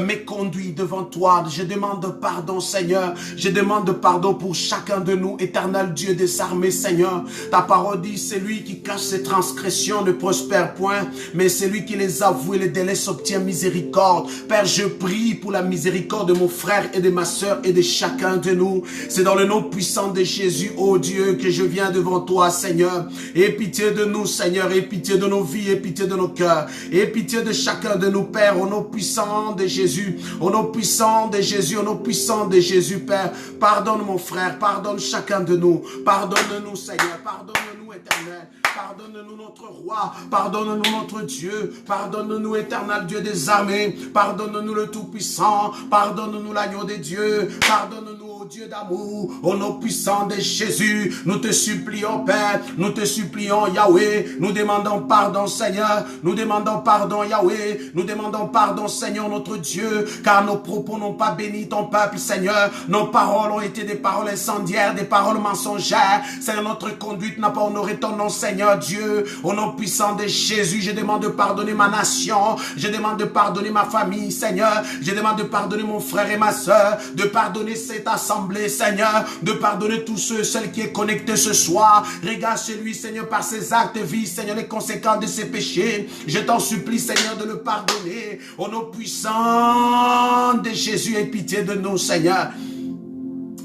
méconduits devant toi. Je demande pardon, Seigneur. Je demande pardon pour chacun de nous, Éternel Dieu des armées, Seigneur. Ta parole dit, c'est lui qui cache ses transgressions ne prospère point, mais c'est lui qui les avoue et les délaisse obtient miséricorde. Père, je prie pour la miséricorde de mon frère et de ma soeur et de chacun de nous. C'est dans le nom puissant de Jésus, oh Dieu, que je viens devant toi, Seigneur. Aie pitié de nous, Seigneur. Aie pitié de nos vies. Aie pitié de nos cœurs. Aie pitié de chacun de nous, Père, au nom puissant de Jésus. Au nom puissant de Jésus. Au nom puissant de Jésus, Père. Pardonne mon frère. Pardonne chacun de nous. Pardonne-nous, Seigneur. Pardonne-nous, Éternel. Pardonne-nous, notre roi. Pardonne-nous, notre Dieu. Pardonne-nous, Éternel Dieu des armées. Pardonne-nous, le Tout-Puissant. Pardonne-nous, l'agneau de Dieu. Pardonne-nous, Dieu d'amour, au nom puissant de Jésus, nous te supplions, Père, nous te supplions, Yahweh, nous demandons pardon, Seigneur, nous demandons pardon, Yahweh, nous demandons pardon, Seigneur, notre Dieu, car nos propos n'ont pas béni ton peuple, Seigneur, nos paroles ont été des paroles incendiaires, des paroles mensongères, Seigneur, notre conduite n'a pas honoré ton nom, Seigneur Dieu, au nom puissant de Jésus, je demande de pardonner ma nation, je demande de pardonner ma famille, Seigneur, je demande de pardonner mon frère et ma soeur, de pardonner cette assemblée, Seigneur, de pardonner tous celles qui est connecté ce soir. Regarde chez lui, Seigneur, par ses actes de vie, Seigneur, les conséquences de ses péchés. Je t'en supplie, Seigneur, de le pardonner. Au nom puissant de Jésus, aie pitié de nous, Seigneur.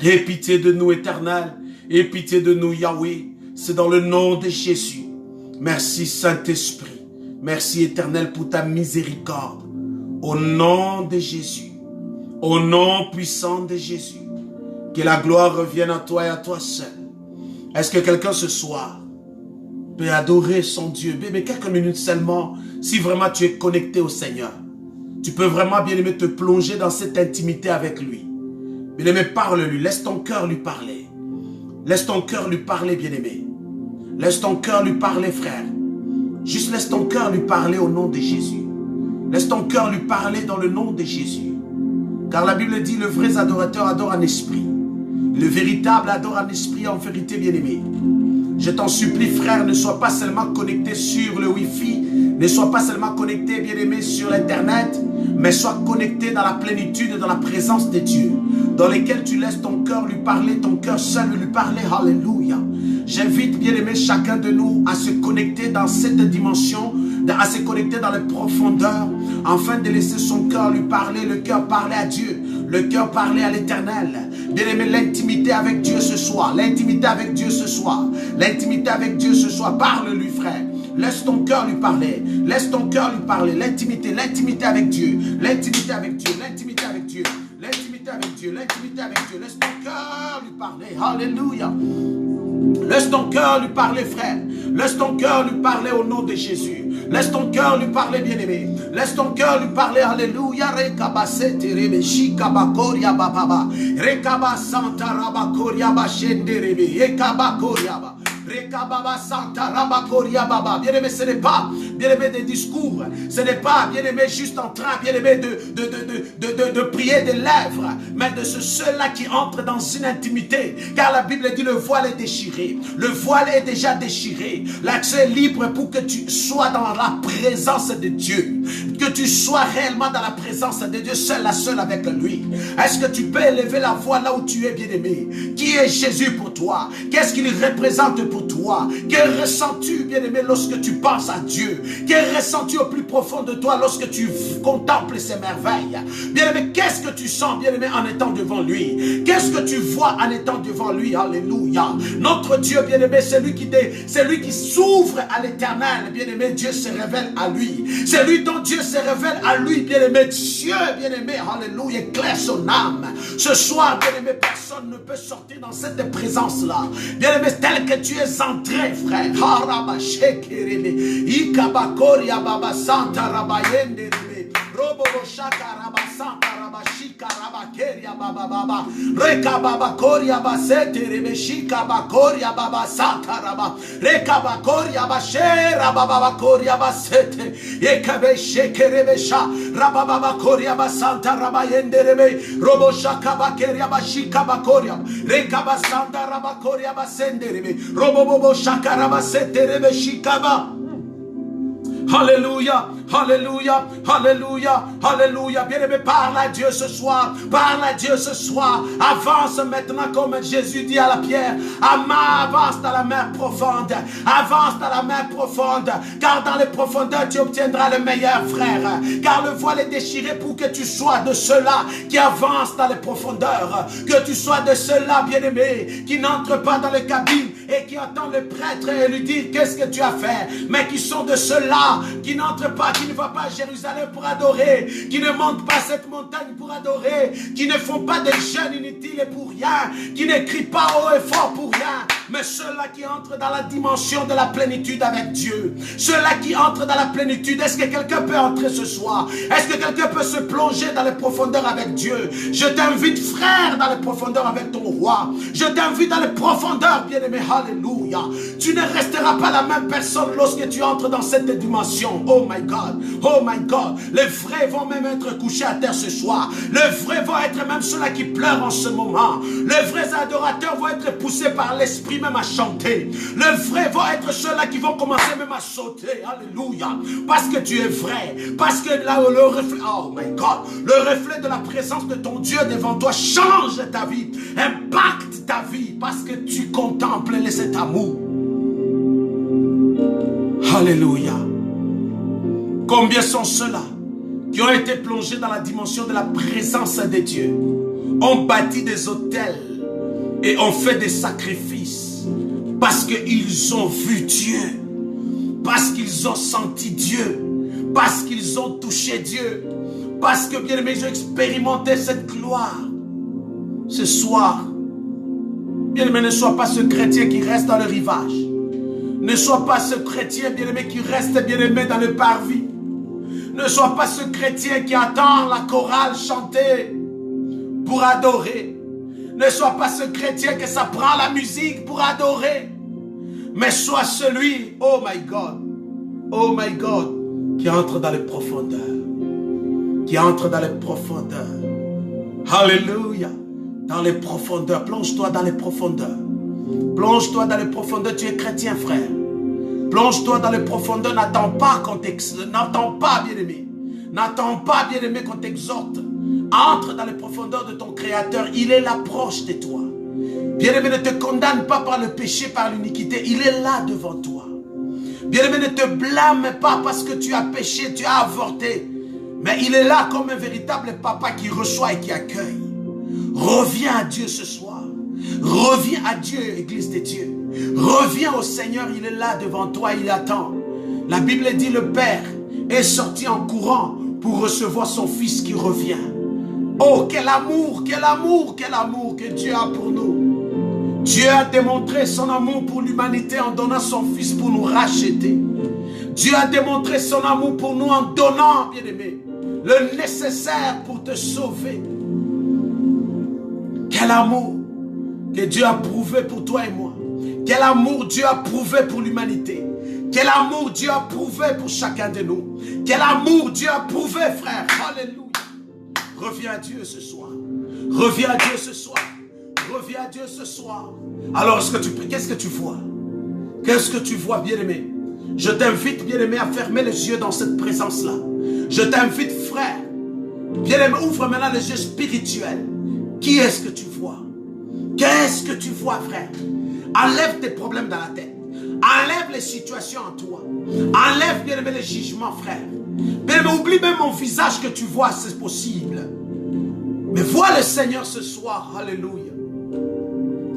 Aie pitié de nous, Éternel. Aie pitié de nous, Yahweh. C'est dans le nom de Jésus. Merci, Saint-Esprit. Merci, Éternel, pour ta miséricorde. Au nom de Jésus. Au nom puissant de Jésus. Que la gloire revienne à toi et à toi seul. Est-ce que quelqu'un ce soir peut adorer son Dieu? Mais quelques minutes seulement, si vraiment tu es connecté au Seigneur. Tu peux vraiment, bien-aimé, te plonger dans cette intimité avec lui. Bien-aimé, parle-lui. Laisse ton cœur lui parler. Laisse ton cœur lui parler, bien-aimé. Laisse ton cœur lui parler, frère. Juste laisse ton cœur lui parler au nom de Jésus. Laisse ton cœur lui parler dans le nom de Jésus. Car la Bible dit, le vrai adorateur adore en esprit. Le véritable adore en esprit, en vérité, bien-aimé. Je t'en supplie, frère, ne sois pas seulement connecté sur le Wi-Fi, ne sois pas seulement connecté, bien-aimé, sur l'Internet, mais sois connecté dans la plénitude, dans la présence de Dieu, dans lesquels tu laisses ton cœur lui parler, ton cœur seul lui parler. Alléluia. J'invite, bien-aimé, chacun de nous à se connecter dans cette dimension, à se connecter dans les profondeurs, afin de laisser son cœur lui parler, le cœur parler à Dieu, le cœur parler à l'Éternel. Bien-aimé, l'intimité avec Dieu ce soir, l'intimité avec Dieu ce soir, l'intimité avec Dieu ce soir, parle-lui, frère. Laisse ton cœur lui parler, laisse ton cœur lui parler, l'intimité avec Dieu, l'intimité avec Dieu, l'intimité avec Dieu, l'intimité avec Dieu, l'intimité avec Dieu, laisse ton cœur lui parler, alléluia. Laisse ton cœur lui parler, frère. Laisse ton cœur lui parler au nom de Jésus. Laisse ton cœur lui parler, bien-aimé. Laisse ton cœur lui parler, alléluia. Rekabasete rebeshi kabakoria bababa. Rekabasanta rabakoria bashende rebe. Ekabakoria ba. Rekababa santa rabakoria baba. Bien-aimé, ce n'est pas, bien-aimé, des discours. Ce n'est pas, bien-aimé, juste en train, bien-aimé, de prier des lèvres, mais de ce seul-là qui entre dans une intimité. Car la Bible dit le voile est déchiré. Le voile est déjà déchiré. L'accès est libre pour que tu sois dans la présence de Dieu. Que tu sois réellement dans la présence de Dieu, seul avec lui. Est-ce que tu peux élever la voix là où tu es, bien-aimé? Qui est Jésus pour toi? Qu'est-ce qu'il représente pour toi? Que ressens-tu, bien-aimé, lorsque tu penses à Dieu? Que ressens-tu au plus profond de toi lorsque tu contemples ses merveilles? Bien-aimé, qu'est-ce que tu sens, bien-aimé, en étant devant lui? Qu'est-ce que tu vois en étant devant lui? Alléluia. Notre Dieu, bien-aimé, c'est lui qui s'ouvre à l'éternel. Bien-aimé, Dieu se révèle à lui. C'est lui dont Dieu se révèle à lui, bien-aimé. Dieu, bien-aimé, alléluia, éclaire son âme. Ce soir, bien-aimé, personne ne peut sortir dans cette présence-là. Bien-aimé, tel que tu es entré, frère. Koria Baba Baba. Reka Baba Koria Basete Rebeshika Bakoria Baba Sataraba. Reka Bakoria Bashera Baba Koria Basete. Ekabe Sheke Rebesha. Rababa Koria Basanta Rabayende Rebe. Robo Shaka Bakeria Bashika Bakoria. Reka Basanta Rabakoria Basende Rebe. Robo Bobo Shaka Rabasete Rebe Shikaba. Alléluia, alléluia, alléluia, alléluia. Bien-aimé, parle à Dieu ce soir, parle à Dieu ce soir. Avance maintenant comme Jésus dit à la pierre. Avance dans la mer profonde, avance dans la mer profonde, car dans les profondeurs tu obtiendras le meilleur, frère. Car le voile est déchiré pour que tu sois de ceux-là qui avancent dans les profondeurs, que tu sois de ceux-là, bien-aimé, qui n'entrent pas dans les cabines et qui attendent le prêtre et lui dire qu'est-ce que tu as fait, mais qui sont de ceux-là qui n'entrent pas, qui ne vont pas à Jérusalem pour adorer, qui ne montent pas cette montagne pour adorer, qui ne font pas des jeûnes inutiles et pour rien, qui ne crient pas haut et fort pour rien, mais ceux-là qui entrent dans la dimension de la plénitude avec Dieu, ceux-là qui entrent dans la plénitude. Est-ce que quelqu'un peut entrer ce soir? Est-ce que quelqu'un peut se plonger dans les profondeurs avec Dieu? Je t'invite, frère, dans les profondeurs avec ton roi. Je t'invite dans les profondeurs, bien-aimé. Alléluia. Tu ne resteras pas la même personne lorsque tu entres dans cette dimension. Oh my God, oh my God. Les vrais vont même être couchés à terre ce soir. Les vrais vont être même ceux-là qui pleurent en ce moment. Les vrais adorateurs vont être poussés par l'esprit même à chanter. Les vrais vont être ceux-là qui vont commencer même à sauter. Alléluia. Parce que tu es vrai. Parce que là, le reflet, oh my God, le reflet de la présence de ton Dieu devant toi change ta vie, impacte ta vie, parce que tu contemples cet amour. Alléluia. Combien sont ceux-là qui ont été plongés dans la dimension de la présence de Dieu, ont bâti des autels et ont fait des sacrifices parce qu'ils ont vu Dieu, parce qu'ils ont senti Dieu, parce qu'ils ont touché Dieu, parce que, bien aimé, ils ont expérimenté cette gloire. Ce soir, bien aimé, ne sois pas ce chrétien qui reste dans le rivage. Ne sois pas ce chrétien, bien aimé, qui reste, bien aimé, dans le parvis. Ne sois pas ce chrétien qui attend la chorale chanter pour adorer. Ne sois pas ce chrétien que ça prend la musique pour adorer. Mais sois celui, oh my God, qui entre dans les profondeurs. Qui entre dans les profondeurs. Alléluia. Dans les profondeurs. Plonge-toi dans les profondeurs. Plonge-toi dans les profondeurs. Tu es chrétien, frère. Plonge-toi dans les profondeurs. N'attends pas qu'on t'exhorte. N'attends pas, bien-aimé. N'attends pas, bien-aimé, qu'on t'exhorte. Entre dans les profondeurs de ton Créateur. Il est là proche de toi. Bien-aimé, ne te condamne pas par le péché, par l'iniquité. Il est là devant toi. Bien-aimé, ne te blâme pas parce que tu as péché, tu as avorté. Mais il est là comme un véritable papa qui reçoit et qui accueille. Reviens à Dieu ce soir. Reviens à Dieu, Église de Dieu. Reviens au Seigneur, il est là devant toi, il attend. La Bible dit le Père est sorti en courant pour recevoir son Fils qui revient. Oh, quel amour, quel amour, quel amour que Dieu a pour nous. Dieu a démontré son amour pour l'humanité en donnant son Fils pour nous racheter. Dieu a démontré son amour pour nous en donnant, bien-aimé, le nécessaire pour te sauver. Quel amour que Dieu a prouvé pour toi et moi. Quel amour Dieu a prouvé pour l'humanité. Quel amour Dieu a prouvé pour chacun de nous. Quel amour Dieu a prouvé, frère. Alléluia. Reviens à Dieu ce soir. Reviens à Dieu ce soir. Reviens à Dieu ce soir. Alors, qu'est-ce que tu vois? Qu'est-ce que tu vois, bien-aimé? Je t'invite, bien-aimé, à fermer les yeux dans cette présence-là. Je t'invite, frère. Bien-aimé, ouvre maintenant les yeux spirituels. Qui est-ce que tu vois? Qu'est-ce que tu vois, frère? Enlève tes problèmes dans la tête. Enlève les situations en toi. Enlève, bien aimé, les jugements, frère. Bien aimé, oublie même mon visage que tu vois, c'est possible. Mais vois le Seigneur ce soir, alléluia.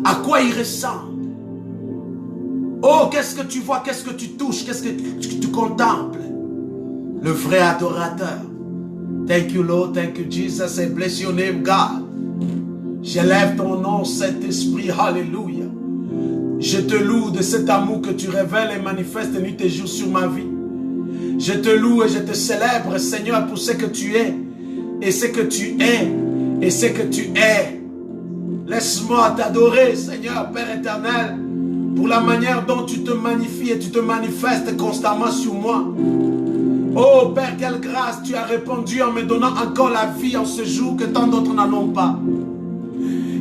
À quoi il ressemble? Oh, qu'est-ce que tu vois? Qu'est-ce que tu touches? Qu'est-ce que tu contemples? Le vrai adorateur. Thank you, Lord. Thank you, Jesus. And bless your name, God. J'élève ton nom, Saint-Esprit. Alléluia. Je te loue de cet amour que tu révèles et manifestes nuit et jour sur ma vie. Je te loue et je te célèbre, Seigneur, pour ce que tu es et ce que tu es et ce que tu es. Laisse-moi t'adorer, Seigneur, Père éternel, pour la manière dont tu te magnifies et tu te manifestes constamment sur moi. Oh Père, quelle grâce tu as répandu en me donnant encore la vie en ce jour que tant d'autres n'en ont pas.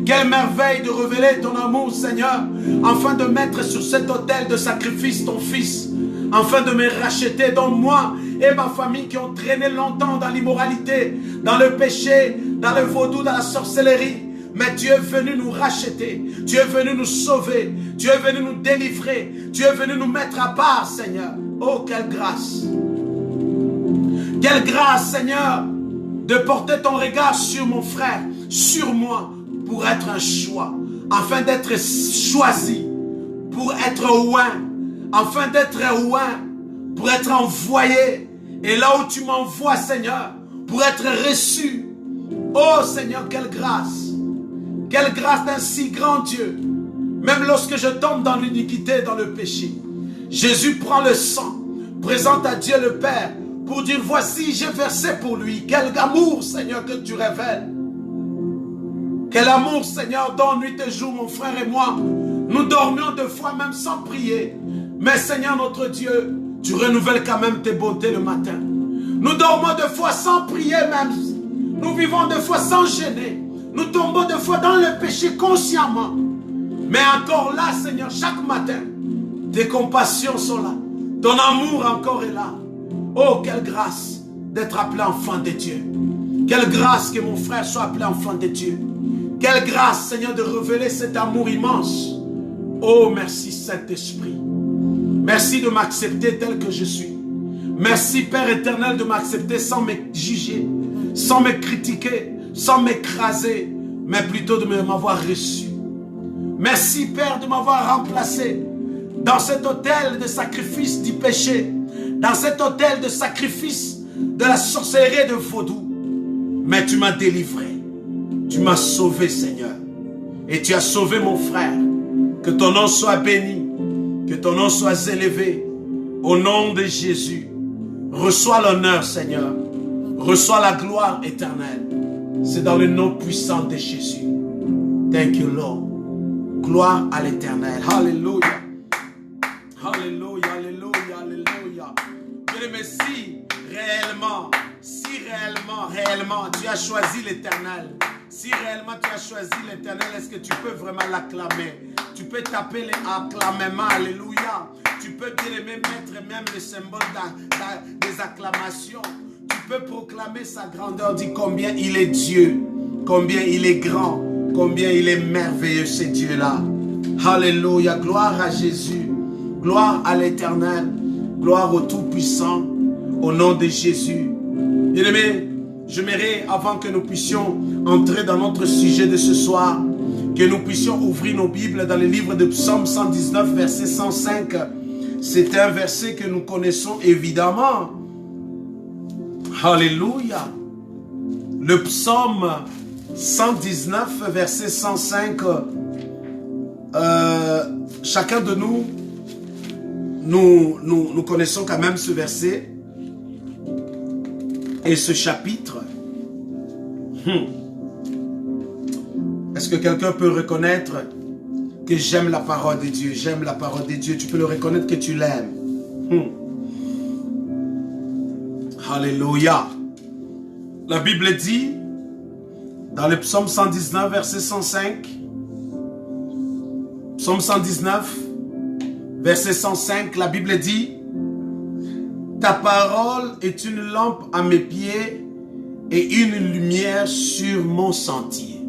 Quelle merveille de révéler ton amour, Seigneur, afin de mettre sur cet autel de sacrifice ton Fils, afin de me racheter, dont moi et ma famille qui ont traîné longtemps dans l'immoralité, dans le péché, dans le vaudou, dans la sorcellerie. Mais tu es venu nous racheter, tu es venu nous sauver, tu es venu nous délivrer, tu es venu nous mettre à part, Seigneur. Oh, quelle grâce! Quelle grâce, Seigneur, de porter ton regard sur mon frère, sur moi, pour être un choix, afin d'être choisi, pour être oint, afin d'être oint, pour être envoyé. Et là où tu m'envoies, Seigneur, pour être reçu. Oh, Seigneur, quelle grâce! Quelle grâce d'un si grand Dieu. Même lorsque je tombe dans l'iniquité, dans le péché, Jésus prend le sang, présente à Dieu le Père, pour dire, voici, j'ai versé pour lui. Quel amour, Seigneur, que tu révèles. Quel amour, Seigneur, dont nuit et jour, mon frère et moi, nous dormions deux fois même sans prier. Mais Seigneur, notre Dieu, tu renouvelles quand même tes bontés le matin. Nous dormons deux fois sans prier même. Nous vivons deux fois sans gêner. Nous tombons des fois dans le péché consciemment. Mais encore là, Seigneur, chaque matin, tes compassions sont là. Ton amour encore est là. Oh, quelle grâce d'être appelé enfant de Dieu. Quelle grâce que mon frère soit appelé enfant de Dieu. Quelle grâce, Seigneur, de révéler cet amour immense. Oh, merci Saint-Esprit. Merci de m'accepter tel que je suis. Merci, Père éternel, de m'accepter sans me juger, sans me critiquer, sans m'écraser, mais plutôt de m'avoir reçu. Merci, Père, de m'avoir remplacé dans cet autel de sacrifice du péché, dans cet autel de sacrifice de la sorcellerie de vaudou. Mais tu m'as délivré, tu m'as sauvé, Seigneur, et tu as sauvé mon frère. Que ton nom soit béni, que ton nom soit élevé, au nom de Jésus. Reçois l'honneur, Seigneur, reçois la gloire éternelle. C'est dans le nom puissant de Jésus. Thank you, Lord. Gloire à l'éternel. Alléluia. Alléluia, alléluia, alléluia. Bien-aimé, si réellement, tu as choisi l'éternel, si réellement tu as choisi l'éternel, est-ce que tu peux vraiment l'acclamer? Tu peux taper les acclamements, alléluia. Tu peux bien aimer mettre même le symbole des acclamations. Tu peux proclamer sa grandeur, dire combien il est Dieu, combien il est grand, combien il est merveilleux, ce Dieu-là. Alléluia, gloire à Jésus, gloire à l'Éternel, gloire au Tout-Puissant, au nom de Jésus. Bien-aimés, j'aimerais, avant que nous puissions entrer dans notre sujet de ce soir, que nous puissions ouvrir nos Bibles dans le livre de Psaume 119, verset 105. C'est un verset que nous connaissons évidemment. Alléluia. Le psaume 119, verset 105. Chacun de nous connaissons quand même ce verset et ce chapitre. Est-ce que quelqu'un peut reconnaître que j'aime la parole de Dieu? J'aime la parole de Dieu. Tu peux le reconnaître que tu l'aimes. Alléluia. La Bible dit, dans le psaume 119, verset 105, psaume 119, verset 105, la Bible dit, ta parole est une lampe à mes pieds et une lumière sur mon sentier.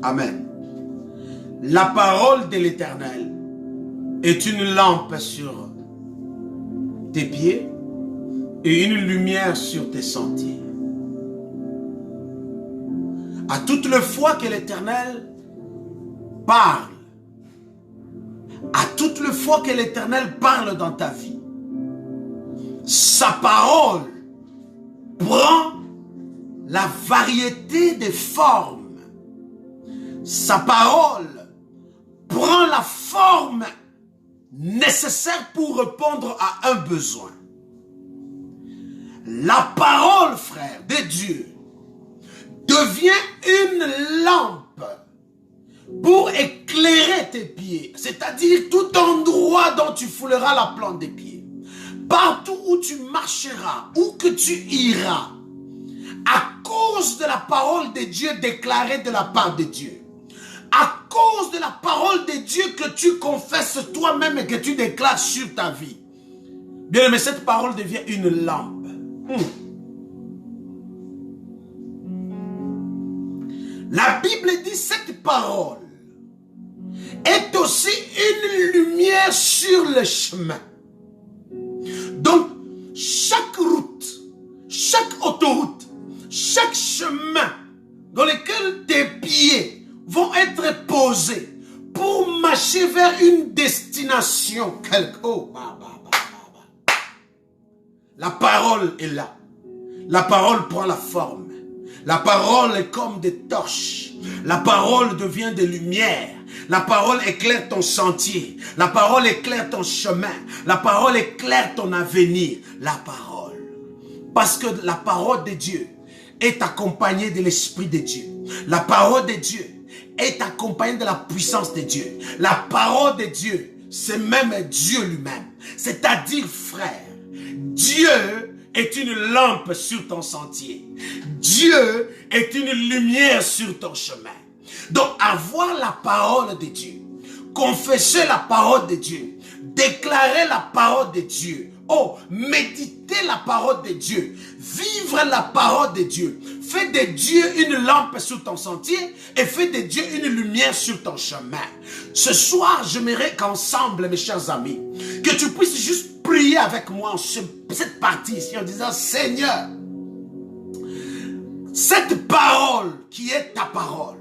Amen. La parole de l'Éternel est une lampe sur tes pieds et une lumière sur tes sentiers. À toutes les fois que l'Éternel parle, à toutes les fois que l'Éternel parle dans ta vie, sa parole prend la variété des formes. Sa parole prend la forme nécessaire pour répondre à un besoin. La parole, frère, de Dieu devient une lampe pour éclairer tes pieds. C'est-à-dire tout endroit dont tu fouleras la plante des pieds. Partout où tu marcheras, où que tu iras, à cause de la parole de Dieu déclarée de la part de Dieu, à cause de la parole de Dieu que tu confesses toi-même et que tu déclares sur ta vie. Bien aimé, cette parole devient une lampe. La Bible dit cette parole est aussi une lumière sur le chemin. Donc, chaque route, chaque autoroute, chaque chemin dans lequel tes pieds vont être posés pour marcher vers une destination quelque. La parole est là. La parole prend la forme. La parole est comme des torches. La parole devient des lumières. La parole éclaire ton sentier. La parole éclaire ton chemin. La parole éclaire ton avenir. La parole. Parce que la parole de Dieu est accompagnée de l'Esprit de Dieu. La parole de Dieu est accompagnée de la puissance de Dieu. La parole de Dieu, c'est même Dieu lui-même. C'est-à-dire, frère, Dieu est une lampe sur ton sentier. Dieu est une lumière sur ton chemin. Donc, avoir la parole de Dieu, confesser la parole de Dieu, déclarer la parole de Dieu, méditer la parole de Dieu, vivre la parole de Dieu, fais de Dieu une lampe sur ton sentier et fais de Dieu une lumière sur ton chemin. Ce soir, j'aimerais qu'ensemble, mes chers amis, que tu puisses juste prier avec moi en cette partie ici en disant, Seigneur, cette parole qui est ta parole,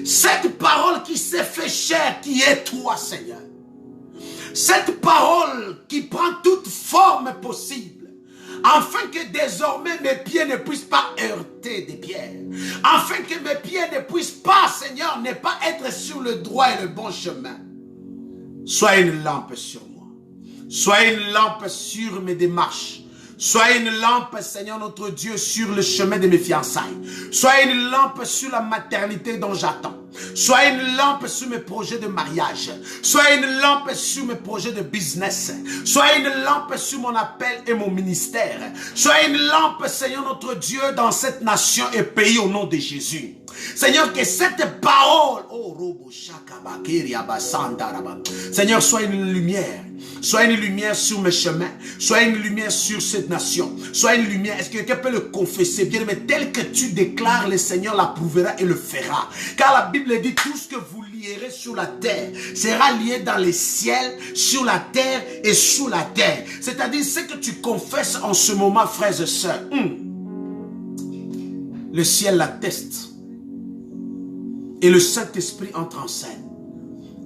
cette parole qui s'est fait chair, qui est toi, Seigneur, cette parole qui prend toute forme possible, afin que désormais mes pieds ne puissent pas heurter des pierres, afin que mes pieds ne puissent pas, Seigneur, ne pas être sur le droit et le bon chemin. Sois une lampe sur moi, sois une lampe sur mes démarches, sois une lampe, Seigneur notre Dieu, sur le chemin de mes fiançailles. Sois une lampe sur la maternité dont j'attends. Sois une lampe sur mes projets de mariage. Sois une lampe sur mes projets de business. Sois une lampe sur mon appel et mon ministère. Sois une lampe, Seigneur notre Dieu, dans cette nation et pays au nom de Jésus. Seigneur, que cette parole, Seigneur, soit une lumière. Sois une lumière sur mes chemins. Sois une lumière sur cette nation. Sois une lumière. Est-ce que quelqu'un peut le confesser? Bien, mais tel que tu déclares, le Seigneur l'approuvera et le fera. Car la Bible dit, tout ce que vous lierez sur la terre sera lié dans les ciels, sur la terre et sous la terre. C'est-à-dire, ce que tu confesses en ce moment, frères et sœurs, le ciel l'atteste. Et le Saint-Esprit entre en scène.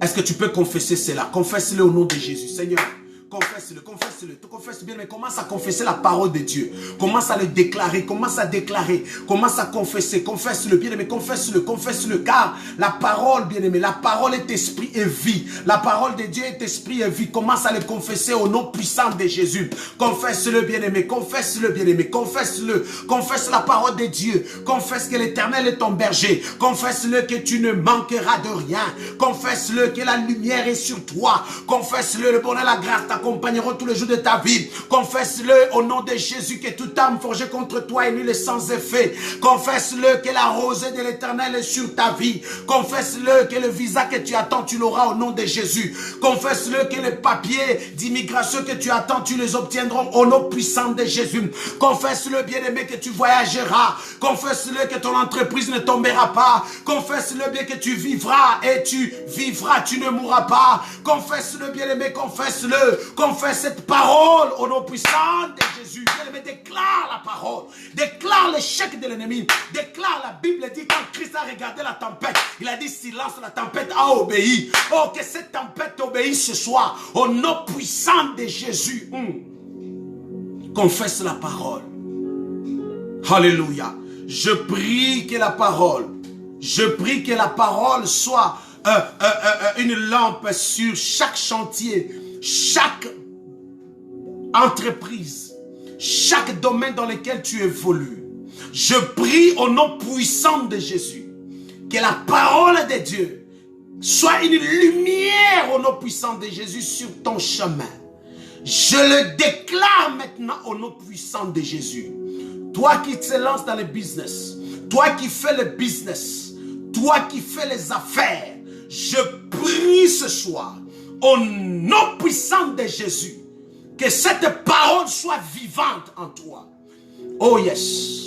Est-ce que tu peux confesser cela? Confesse-le au nom de Jésus. Seigneur, confesse-le, confesse-le, confesse bien, mais commence à confesser la parole de Dieu. Commence à le déclarer, commence à déclarer, commence à confesser, confesse-le bien, mais confesse-le, confesse-le, car la parole, bien aimé, la parole est esprit et vie. La parole de Dieu est esprit et vie. Commence à le confesser au nom puissant de Jésus. Confesse-le, bien aimé, confesse-le, bien aimé, confesse-le, confesse la parole de Dieu. Confesse que l'Éternel est ton berger. Confesse-le que tu ne manqueras de rien. Confesse-le que la lumière est sur toi. Confesse-le, le bonheur et la grâce t'accompagneront tous les jours de ta vie. Confesse-le au nom de Jésus que toute âme forgée contre toi est nulle et sans effet. Confesse-le que la rosée de l'Éternel est sur ta vie. Confesse-le que le visa que tu attends, tu l'auras au nom de Jésus. Confesse-le que les papiers d'immigration que tu attends, tu les obtiendras au nom puissant de Jésus. Confesse-le, bien-aimé, que tu voyageras. Confesse-le que ton entreprise ne tombera pas. Confesse-le bien que tu vivras et tu vivras, tu ne mourras pas. Confesse-le, bien-aimé, confesse-le. Confesse cette parole au nom puissant de Jésus. Bien-aimé, déclare la parole. Déclare l'échec de l'ennemi. Déclare, la Bible dit, quand Christ a regardé la tempête, il a dit silence, la tempête a obéi. Oh, que cette tempête obéisse ce soir au nom puissant de Jésus. Confesse la parole. Alléluia. Je prie que la parole soit une lampe sur chaque chantier, chaque entreprise, chaque domaine dans lequel tu évolues. Je prie au nom puissant de Jésus que la parole de Dieu soit une lumière au nom puissant de Jésus sur ton chemin. Je le déclare maintenant au nom puissant de Jésus. Toi qui te lances dans le business, toi qui fais le business, toi qui fais les affaires, je prie ce soir au nom puissant de Jésus que cette parole soit vivante en toi. Oh yes.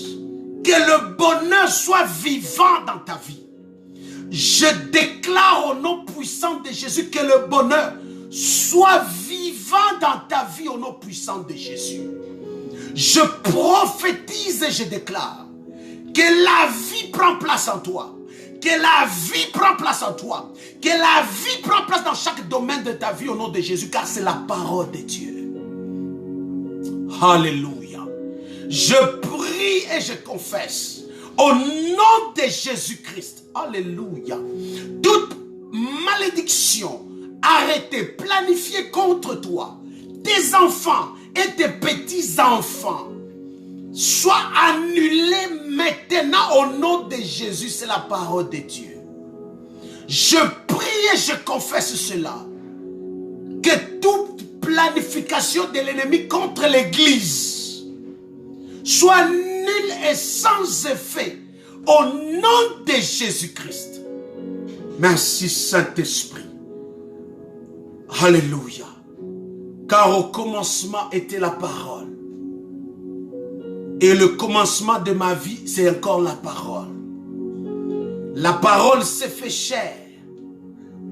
Que le bonheur soit vivant dans ta vie. Je déclare au nom puissant de Jésus que le bonheur soit vivant dans ta vie au nom puissant de Jésus. Je prophétise et je déclare que la vie prend place en toi. Que la vie prend place en toi. Que la vie prend place dans chaque domaine de ta vie au nom de Jésus, car c'est la parole de Dieu. Alléluia. Je prie et je confesse au nom de Jésus-Christ. Alléluia. Toute malédiction arrêtée, planifiée contre toi, tes enfants et tes petits-enfants, soient annulés maintenant au nom de Jésus. C'est la parole de Dieu. Je prie et je confesse cela. Que toute planification de l'ennemi contre l'Église soit nulle et sans effet au nom de Jésus-Christ. Merci Saint-Esprit. Alléluia. Car au commencement était la parole. Et le commencement de ma vie, c'est encore la parole. La parole s'est fait chair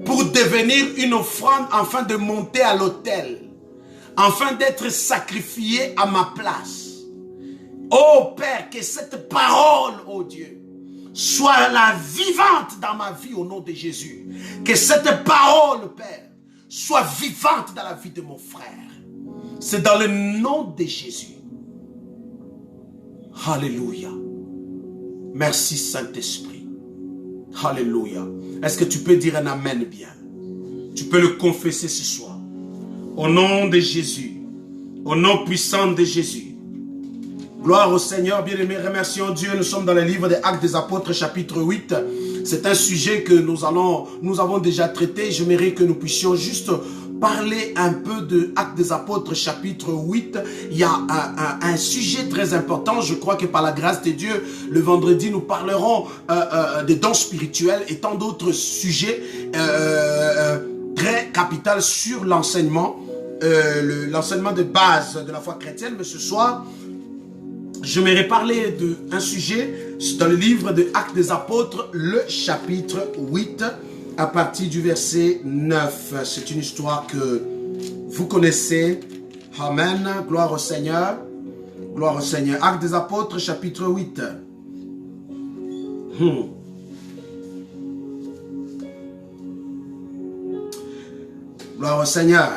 pour devenir une offrande afin de monter à l'autel, afin d'être sacrifié à ma place. Oh Père, que cette parole, oh Dieu, soit la vivante dans ma vie au nom de Jésus. Que cette parole, Père, soit vivante dans la vie de mon frère. C'est dans le nom de Jésus. Alléluia. Merci Saint-Esprit. Alléluia. Est-ce que tu peux dire un amen bien? Tu peux le confesser ce soir. Au nom de Jésus. Au nom puissant de Jésus. Gloire au Seigneur, bien-aimés, remercions Dieu. Nous sommes dans le livre des Actes des Apôtres, chapitre 8. C'est un sujet que nous avons déjà traité. J'aimerais que nous puissions juste parler un peu de Actes des Apôtres, chapitre 8. Il y a un sujet très important. Je crois que par la grâce de Dieu, le vendredi, nous parlerons des dons spirituels et tant d'autres sujets très capitaux sur l'enseignement, l'enseignement de base de la foi chrétienne. Mais ce soir, j'aimerais parler d'un sujet dans le livre de Actes des Apôtres, le chapitre 8, à partir du verset 9. C'est une histoire que vous connaissez. Amen. Gloire au Seigneur. Gloire au Seigneur. Actes des Apôtres, chapitre 8. Gloire au Seigneur.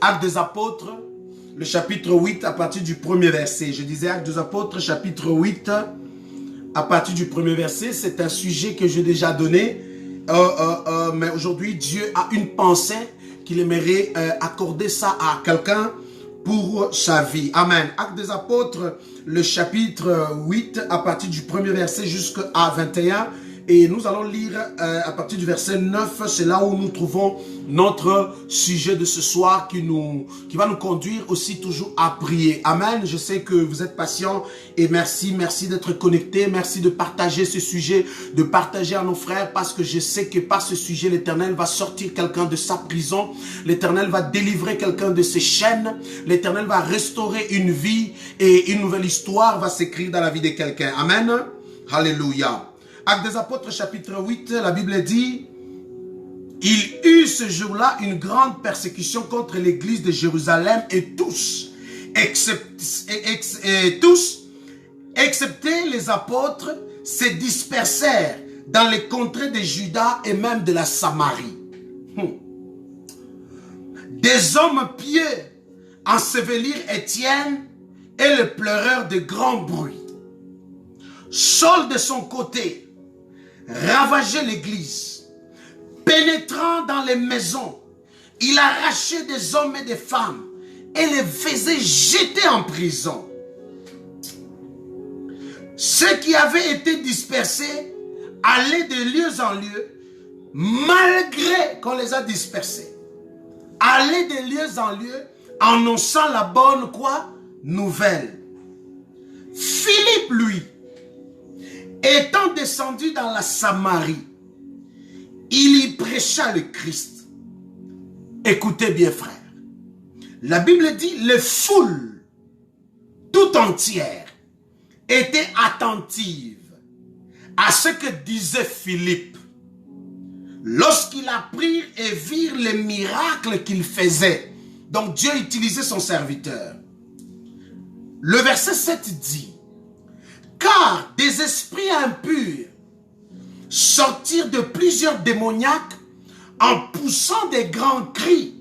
Actes des Apôtres, le chapitre 8, à partir du premier verset. Je disais Actes des Apôtres, chapitre 8, à partir du premier verset. C'est un sujet que j'ai déjà donné. Mais aujourd'hui, Dieu a une pensée qu'il aimerait accorder ça à quelqu'un pour sa vie. Amen. Actes des Apôtres, le chapitre 8, à partir du premier verset jusqu'à 21. Et nous allons lire à partir du verset 9, c'est là où nous trouvons notre sujet de ce soir qui va nous conduire aussi toujours à prier. Amen. Je sais que vous êtes patients et merci d'être connectés. Merci de partager ce sujet, de partager à nos frères parce que je sais que par ce sujet, l'Éternel va sortir quelqu'un de sa prison. L'Éternel va délivrer quelqu'un de ses chaînes. L'Éternel va restaurer une vie et une nouvelle histoire va s'écrire dans la vie de quelqu'un. Amen. Alléluia. Actes des Apôtres, chapitre 8, la Bible dit: il eut ce jour-là une grande persécution contre l'église de Jérusalem et tous, excepté les apôtres, se dispersèrent dans les contrées de Juda et même de la Samarie. Des hommes pieux ensevelirent Étienne et le pleureur de grand bruit. Saul de son côté ravageait l'église, pénétrant dans les maisons, il arrachait des hommes et des femmes et les faisait jeter en prison. ceux qui avaient été dispersés allaient de lieu en lieu, malgré qu'on les a dispersés. Allaient de lieu en lieu, annonçant la bonne quoi? Nouvelle. Philippe, lui, étant descendu dans la Samarie, il y prêcha le Christ. Écoutez bien, frère. La Bible dit, les foules tout entières étaient attentives à ce que disait Philippe. Lorsqu'ils apprirent et virent les miracles qu'il faisait, donc Dieu utilisait son serviteur. Le verset 7 dit, car des esprits impurs sortirent de plusieurs démoniaques en poussant des grands cris,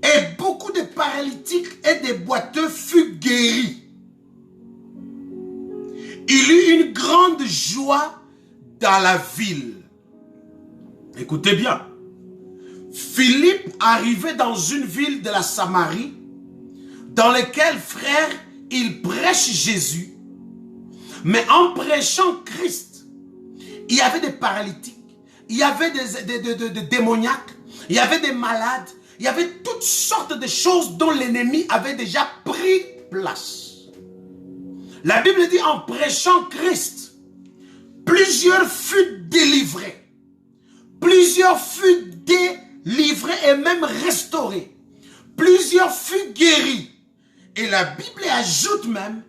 et beaucoup de paralytiques et de boiteux furent guéris. Il eut une grande joie dans la ville. Écoutez bien. Philippe arrivait dans une ville de la Samarie, dans laquelle, frère, il prêche Jésus. Mais en prêchant Christ, il y avait des paralytiques, il y avait des démoniaques, il y avait des malades, il y avait toutes sortes de choses dont l'ennemi avait déjà pris place. La Bible dit, en prêchant Christ, plusieurs furent délivrés. Plusieurs furent délivrés et même restaurés. Plusieurs furent guéris. Et la Bible ajoute même,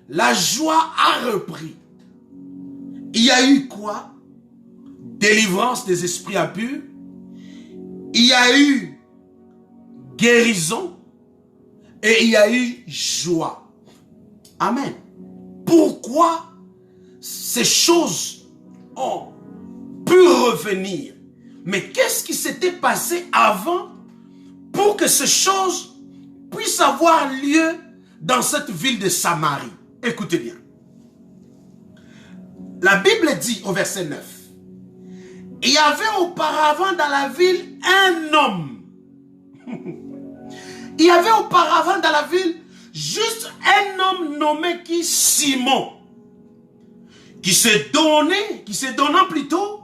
la joie a repris. Il y a eu quoi? Délivrance des esprits impurs. Il y a eu guérison. Et il y a eu joie. Amen. Pourquoi ces choses ont pu revenir? Mais qu'est-ce qui s'était passé avant pour que ces choses puissent avoir lieu dans cette ville de Samarie? Écoutez bien. La Bible dit au verset 9, il y avait auparavant dans la ville un homme. Il y avait auparavant dans la ville juste un homme nommé qui Simon, qui s'est donnant plutôt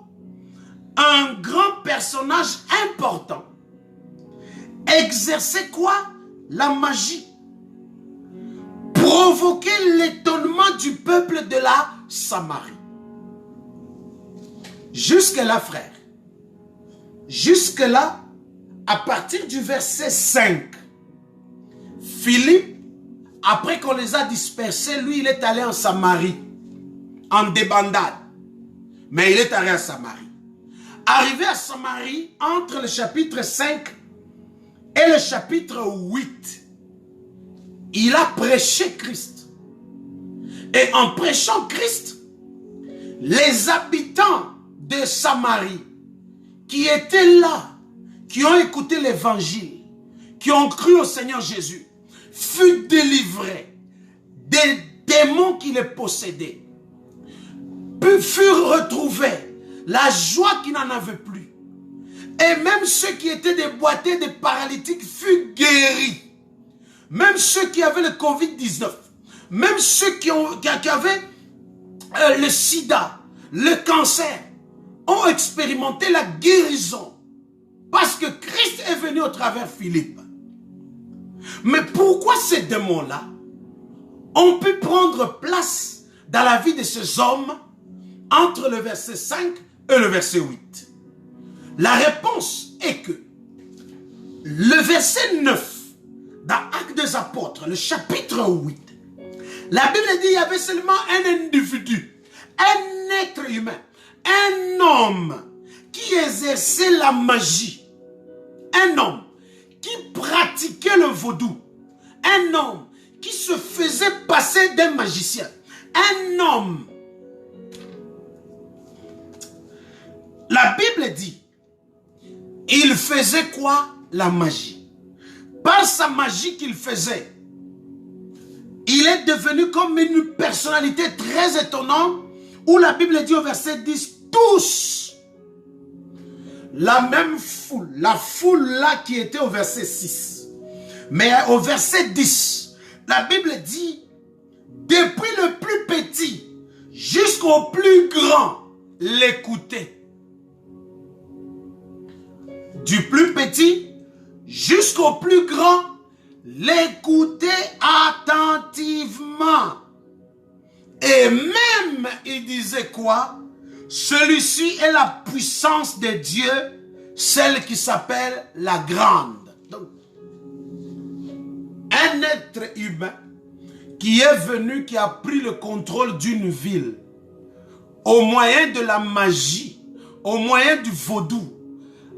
un grand personnage important. Exercer quoi? La magie. Provoquer l'étonnement du peuple de la Samarie. Jusque-là, frère. Jusque-là, à partir du verset 5, Philippe, après qu'on les a dispersés, lui, il est allé en Samarie, en débandade. Mais il est allé à Samarie. Arrivé à Samarie, entre le chapitre 5 et le chapitre 8, il a prêché Christ. Et en prêchant Christ, les habitants de Samarie qui étaient là, qui ont écouté l'évangile, qui ont cru au Seigneur Jésus, furent délivrés des démons qui les possédaient, furent retrouvés, la joie qui n'en avait plus. Et même ceux qui étaient des boiteux, des paralytiques furent guéris. Même ceux qui avaient le Covid-19, même ceux qui avaient le sida, le cancer, ont expérimenté la guérison. Parce que Christ est venu au travers Philippe. Mais pourquoi ces démons-là ont pu prendre place dans la vie de ces hommes entre le verset 5 et le verset 8? La réponse est que le verset 9 dans Actes des Apôtres, le chapitre 8, la Bible dit qu'il y avait seulement un individu, un être humain, un homme qui exerçait la magie, un homme qui pratiquait le vaudou, un homme qui se faisait passer d'un magicien, un homme. La Bible dit, il faisait quoi? La magie. Par sa magie qu'il faisait, il est devenu comme une personnalité très étonnante, où la Bible dit au verset 10, tous, la même foule, la foule là qui était au verset 6. Mais au verset 10, la Bible dit, depuis le plus petit jusqu'au plus grand, l'écouter. Du plus petit jusqu'au plus grand, l'écouter attentivement. Et même, il disait quoi? Celui-ci est la puissance de Dieu, celle qui s'appelle la grande. Donc, un être humain qui est venu, qui a pris le contrôle d'une ville, au moyen de la magie, au moyen du vaudou,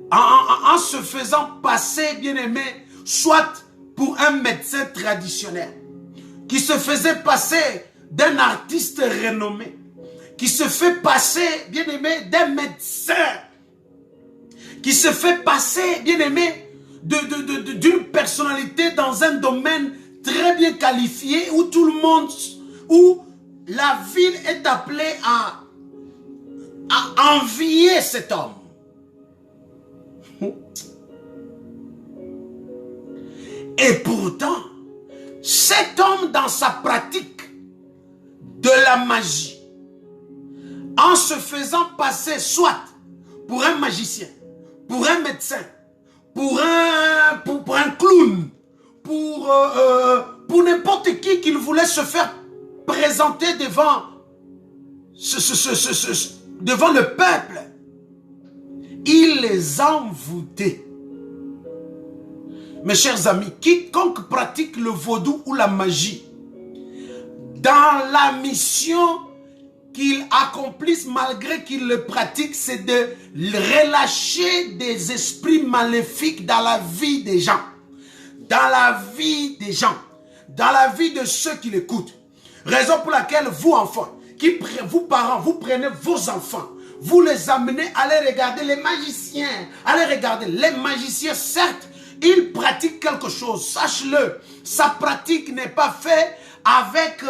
en se faisant passer, bien aimé, soit pour un médecin traditionnel, qui se faisait passer d'un artiste renommé, qui se fait passer, bien aimé, d'un médecin, qui se fait passer, bien aimé, d'une personnalité dans un domaine très bien qualifié, où tout le monde, où la ville est appelée à envier cet homme. Et pourtant, cet homme dans sa pratique de la magie, en se faisant passer soit pour un magicien, pour un médecin, pour un clown, pour n'importe qui qu'il voulait se faire présenter devant devant le peuple, il les a envoûtés. Mes chers amis, quiconque pratique le vaudou ou la magie, dans la mission qu'il accomplisse malgré qu'il le pratique, c'est de relâcher des esprits maléfiques dans la vie des gens. Dans la vie des gens. Dans la vie de ceux qui l'écoutent. Raison pour laquelle vous, enfants, vous parents, vous prenez vos enfants, vous les amenez à aller regarder les magiciens. Allez regarder les magiciens, certes, ils pratiquent quelque chose, sache-le. Sa pratique n'est pas faite avec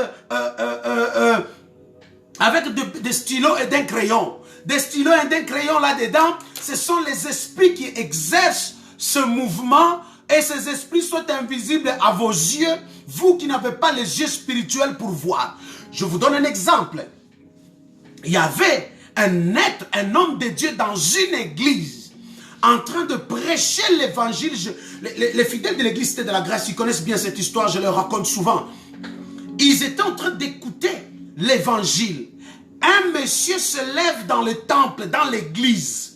des stylos et d'un crayon. Des stylos et d'un crayon là-dedans, ce sont les esprits qui exercent ce mouvement et ces esprits sont invisibles à vos yeux, vous qui n'avez pas les yeux spirituels pour voir. Je vous donne un exemple. Il y avait un homme de Dieu dans une église en train de prêcher l'évangile. Les fidèles de l'église Cité de la Grâce, ils connaissent bien cette histoire, je leur raconte souvent. Ils étaient en train d'écouter l'évangile. Un monsieur se lève dans le temple, dans l'église.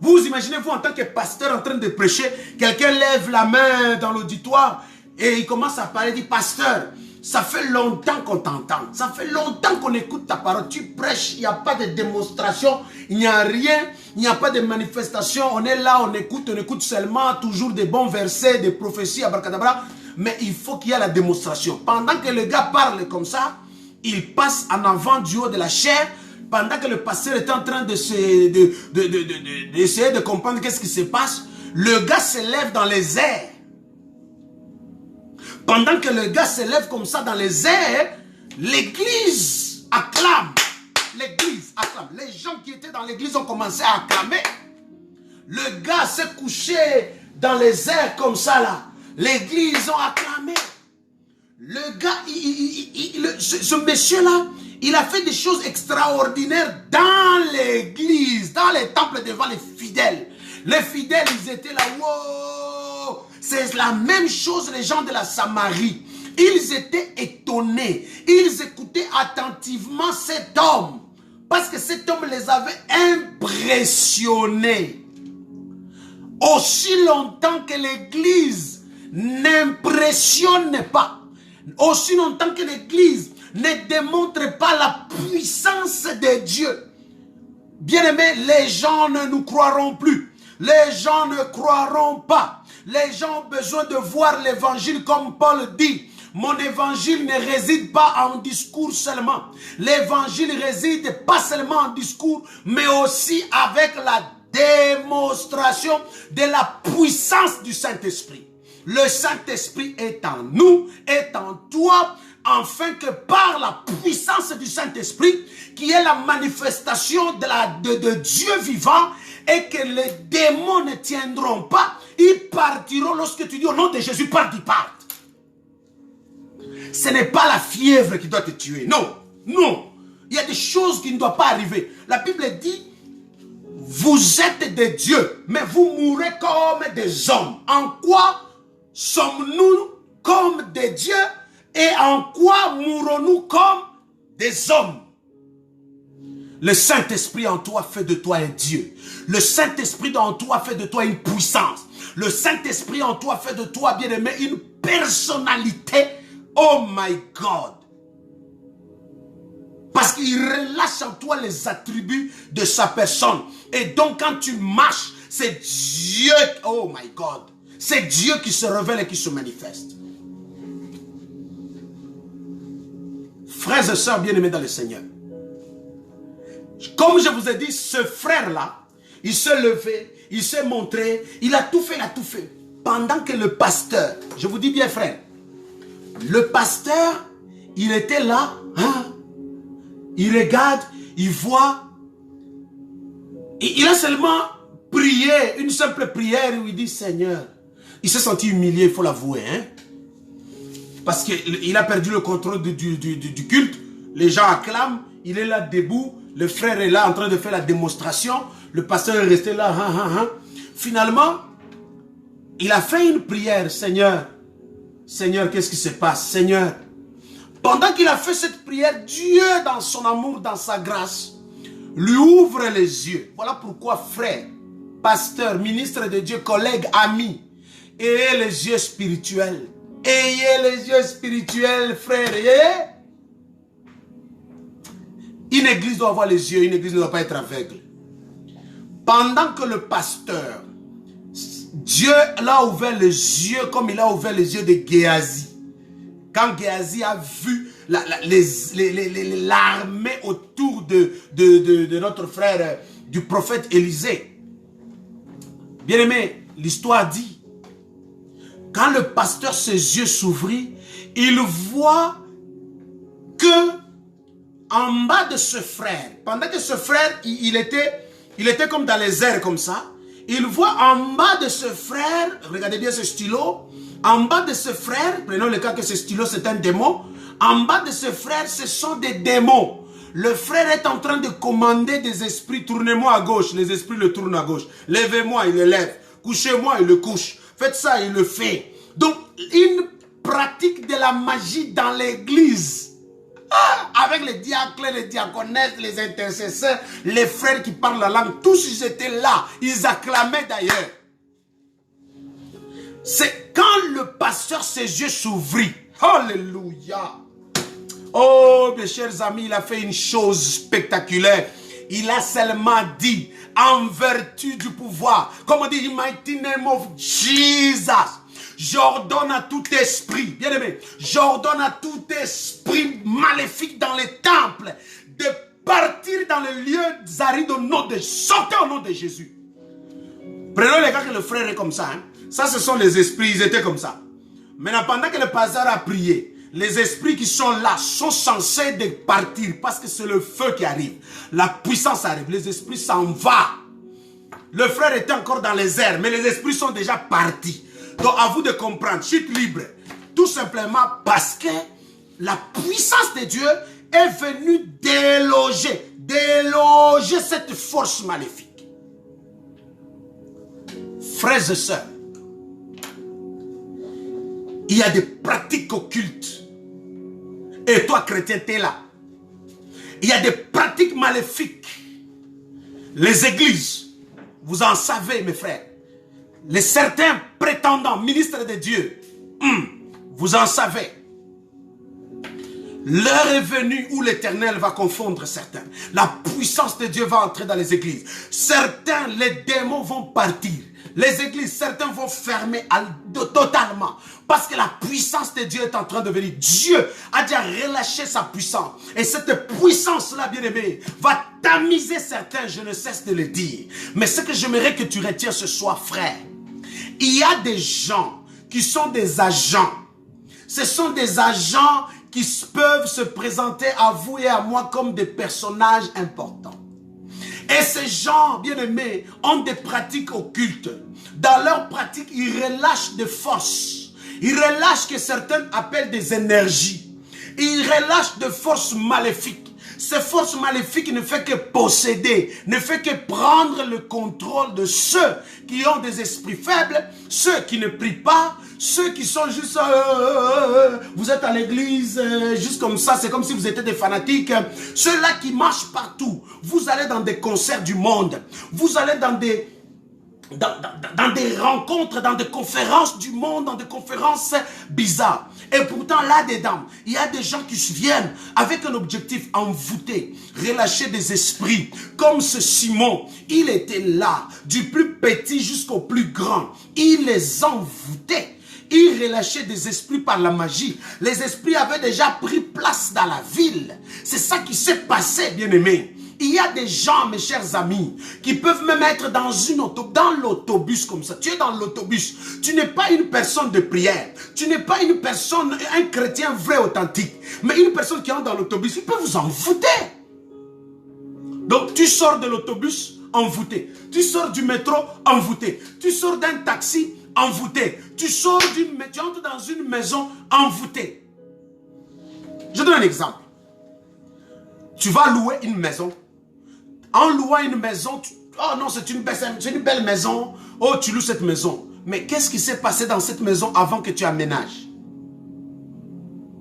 Vous imaginez-vous en tant que pasteur en train de prêcher, quelqu'un lève la main dans l'auditoire et il commence à parler, il dit, pasteur, ça fait longtemps qu'on t'entend, ça fait longtemps qu'on écoute ta parole, tu prêches, il n'y a pas de démonstration, il n'y a rien, il n'y a pas de manifestation, on est là, on écoute seulement toujours des bons versets, des prophéties, abracadabra, mais il faut qu'il y ait la démonstration. Pendant que le gars parle comme ça, il passe en avant du haut de la chair, pendant que le pasteur est en train d'essayer de comprendre qu'est-ce qui se passe, le gars se lève dans les airs. Pendant que le gars se lève comme ça dans les airs, l'église acclame. L'église acclame. Les gens qui étaient dans l'église ont commencé à acclamer. Le gars s'est couché dans les airs comme ça là. L'église ont acclamé. Le gars, ce monsieur-là, il a fait des choses extraordinaires dans l'église, dans les temples devant les fidèles. Les fidèles, ils étaient là, wow! C'est la même chose les gens de la Samarie. Ils étaient étonnés. Ils écoutaient attentivement cet homme. Parce que cet homme les avait impressionnés. Aussi longtemps que l'église n'impressionne pas, aussi longtemps que l'église ne démontre pas la puissance de Dieu, bien aimé, les gens ne nous croiront plus. Les gens ne croiront pas. Les gens ont besoin de voir l'évangile comme Paul dit. Mon évangile ne réside pas en discours seulement. L'évangile réside pas seulement en discours, mais aussi avec la démonstration de la puissance du Saint-Esprit. Le Saint-Esprit est en nous, est en toi, afin que par la puissance du Saint-Esprit, qui est la manifestation de Dieu vivant, et que les démons ne tiendront pas, ils partiront lorsque tu dis au nom de Jésus, parte, ils partent. Ce n'est pas la fièvre qui doit te tuer, non, non. Il y a des choses qui ne doivent pas arriver. La Bible dit, vous êtes des dieux, mais vous mourrez comme des hommes. En quoi sommes-nous comme des dieux et en quoi mourrons-nous comme des hommes? Le Saint-Esprit en toi fait de toi un Dieu. Le Saint-Esprit en toi fait de toi une puissance. Le Saint-Esprit en toi fait de toi, bien-aimé, une personnalité. Oh my God! Parce qu'il relâche en toi les attributs de sa personne. Et donc quand tu marches, c'est Dieu, oh my God, c'est Dieu qui se révèle et qui se manifeste. Frères et sœurs bien-aimés dans le Seigneur, comme je vous ai dit, ce frère-là, il s'est levé, il s'est montré, il a tout fait, Pendant que le pasteur, je vous dis bien frère, le pasteur, il était là, hein, il regarde, il voit, il a seulement prié, une simple prière où il dit Seigneur, il s'est senti humilié, il faut l'avouer, hein, parce qu'il a perdu le contrôle du culte, les gens acclament, il est là debout, le frère est là en train de faire la démonstration, le pasteur est resté là, Finalement, il a fait une prière, Seigneur, qu'est-ce qui se passe, Seigneur? Pendant qu'il a fait cette prière, Dieu, dans son amour, dans sa grâce, lui ouvre les yeux. Voilà pourquoi, frère, pasteur, ministre de Dieu, collègue, ami, ayez les yeux spirituels. Ayez les yeux spirituels, frère. Une église doit avoir les yeux, une église ne doit pas être aveugle. Pendant que le pasteur, Dieu l'a ouvert les yeux comme il a ouvert les yeux de Géasi. Quand Géasi a vu l'armée autour de notre frère, du prophète Élisée. Bien aimé, l'histoire dit, quand le pasteur, ses yeux s'ouvrit, il voit que en bas de ce frère, pendant que ce frère, il était comme dans les airs comme ça, il voit en bas de ce frère, regardez bien ce stylo, en bas de ce frère, prenons le cas que ce stylo c'est un démon, en bas de ce frère ce sont des démons. Le frère est en train de commander des esprits, tournez-moi à gauche, les esprits le tournent à gauche, levez-moi, il le lève, couchez-moi, il le couche, faites ça, il le fait. Donc, une pratique de la magie dans l'église. Avec les diacres, les diaconesses, les intercesseurs, les frères qui parlent la langue, tous ils étaient là, ils acclamaient d'ailleurs. C'est quand le pasteur, ses yeux s'ouvrit. Alléluia. Oh, mes chers amis, il a fait une chose spectaculaire. Il a seulement dit, en vertu du pouvoir, comme on dit, in mighty name of Jesus, j'ordonne à tout esprit, bien aimé, j'ordonne à tout esprit maléfique dans les temples de partir dans les lieux arides au nom de, sortez au nom de Jésus. Prenons les cas que le frère est comme ça, hein. Ça ce sont les esprits, ils étaient comme ça. Maintenant pendant que le pasteur a prié, les esprits qui sont là sont censés de partir parce que c'est le feu qui arrive. La puissance arrive, les esprits s'en vont. Le frère était encore dans les airs, mais les esprits sont déjà partis. Donc à vous de comprendre, chute libre. Tout simplement parce que la puissance de Dieu est venue déloger cette force maléfique. Frères et sœurs, il y a des pratiques occultes. Et toi, chrétien, tu es là. Il y a des pratiques maléfiques. Les églises, vous en savez, mes frères. Les certains prétendants, ministres de Dieu, vous en savez. L'heure est venue où l'Éternel va confondre certains. La puissance de Dieu va entrer dans les églises. Certains, les démons vont partir. Les églises, certains vont fermer totalement. Parce que la puissance de Dieu est en train de venir. Dieu a déjà relâché sa puissance. Et cette puissance-là, bien-aimé, va tamiser certains, je ne cesse de le dire. Mais ce que j'aimerais que tu retiens ce soir, frère, il y a des gens qui sont des agents. Ce sont des agents qui peuvent se présenter à vous et à moi comme des personnages importants. Et ces gens, bien-aimés, ont des pratiques occultes. Dans leurs pratiques, ils relâchent des forces. Ils relâchent que certains appellent des énergies. Ils relâchent des forces maléfiques. Ces forces maléfiques ne font que posséder, ne font que prendre le contrôle de ceux qui ont des esprits faibles, ceux qui ne prient pas, ceux qui sont juste... vous êtes à l'église, juste comme ça, c'est comme si vous étiez des fanatiques. Ceux-là qui marchent partout. Vous allez dans des concerts du monde. Vous allez dans des rencontres, dans des conférences du monde, dans des conférences bizarres. Et pourtant, là-dedans, il y a des gens qui viennent avec un objectif envoûté, relâcher des esprits. Comme ce Simon, il était là, du plus petit jusqu'au plus grand. Il les envoûtait. Il relâchait des esprits par la magie. Les esprits avaient déjà pris place dans la ville. C'est ça qui s'est passé, bien-aimés. Il y a des gens, mes chers amis, qui peuvent même être dans l'autobus comme ça. Tu es dans l'autobus. Tu n'es pas une personne de prière. Tu n'es pas une personne, un chrétien vrai, authentique. Mais une personne qui entre dans l'autobus, il peut vous envoûter. Donc, tu sors de l'autobus, envoûté. Tu sors du métro, envoûté. Tu sors d'un taxi, envoûté. Tu entres dans une maison, envoûté. Je donne un exemple. Tu vas louer une maison. En louant une maison, oh non, c'est une belle maison. Oh, tu loues cette maison. Mais qu'est-ce qui s'est passé dans cette maison avant que tu aménages?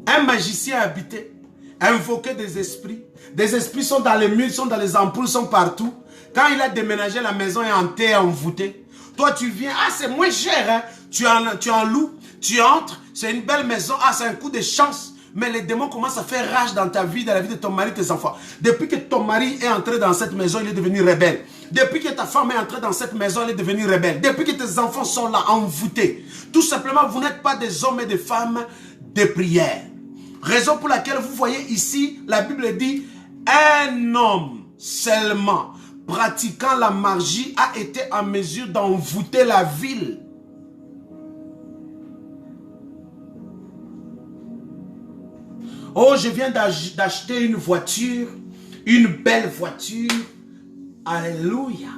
Un magicien a habité, a invoqué des esprits. Des esprits sont dans les murs, sont dans les ampoules, sont partout. Quand il a déménagé, la maison est hantée, envoûtée. Toi, tu viens, ah, c'est moins cher, hein? Tu en loues, tu entres, c'est une belle maison, ah, c'est un coup de chance. Mais les démons commencent à faire rage dans ta vie, dans la vie de ton mari, tes enfants. Depuis que ton mari est entré dans cette maison, il est devenu rebelle. Depuis que ta femme est entrée dans cette maison, elle est devenue rebelle. Depuis que tes enfants sont là, envoûtés. Tout simplement, vous n'êtes pas des hommes et des femmes de prière. Raison pour laquelle vous voyez ici, la Bible dit, un homme seulement pratiquant la magie a été en mesure d'envoûter la ville. Oh, je viens d'acheter une voiture, une belle voiture. Alléluia.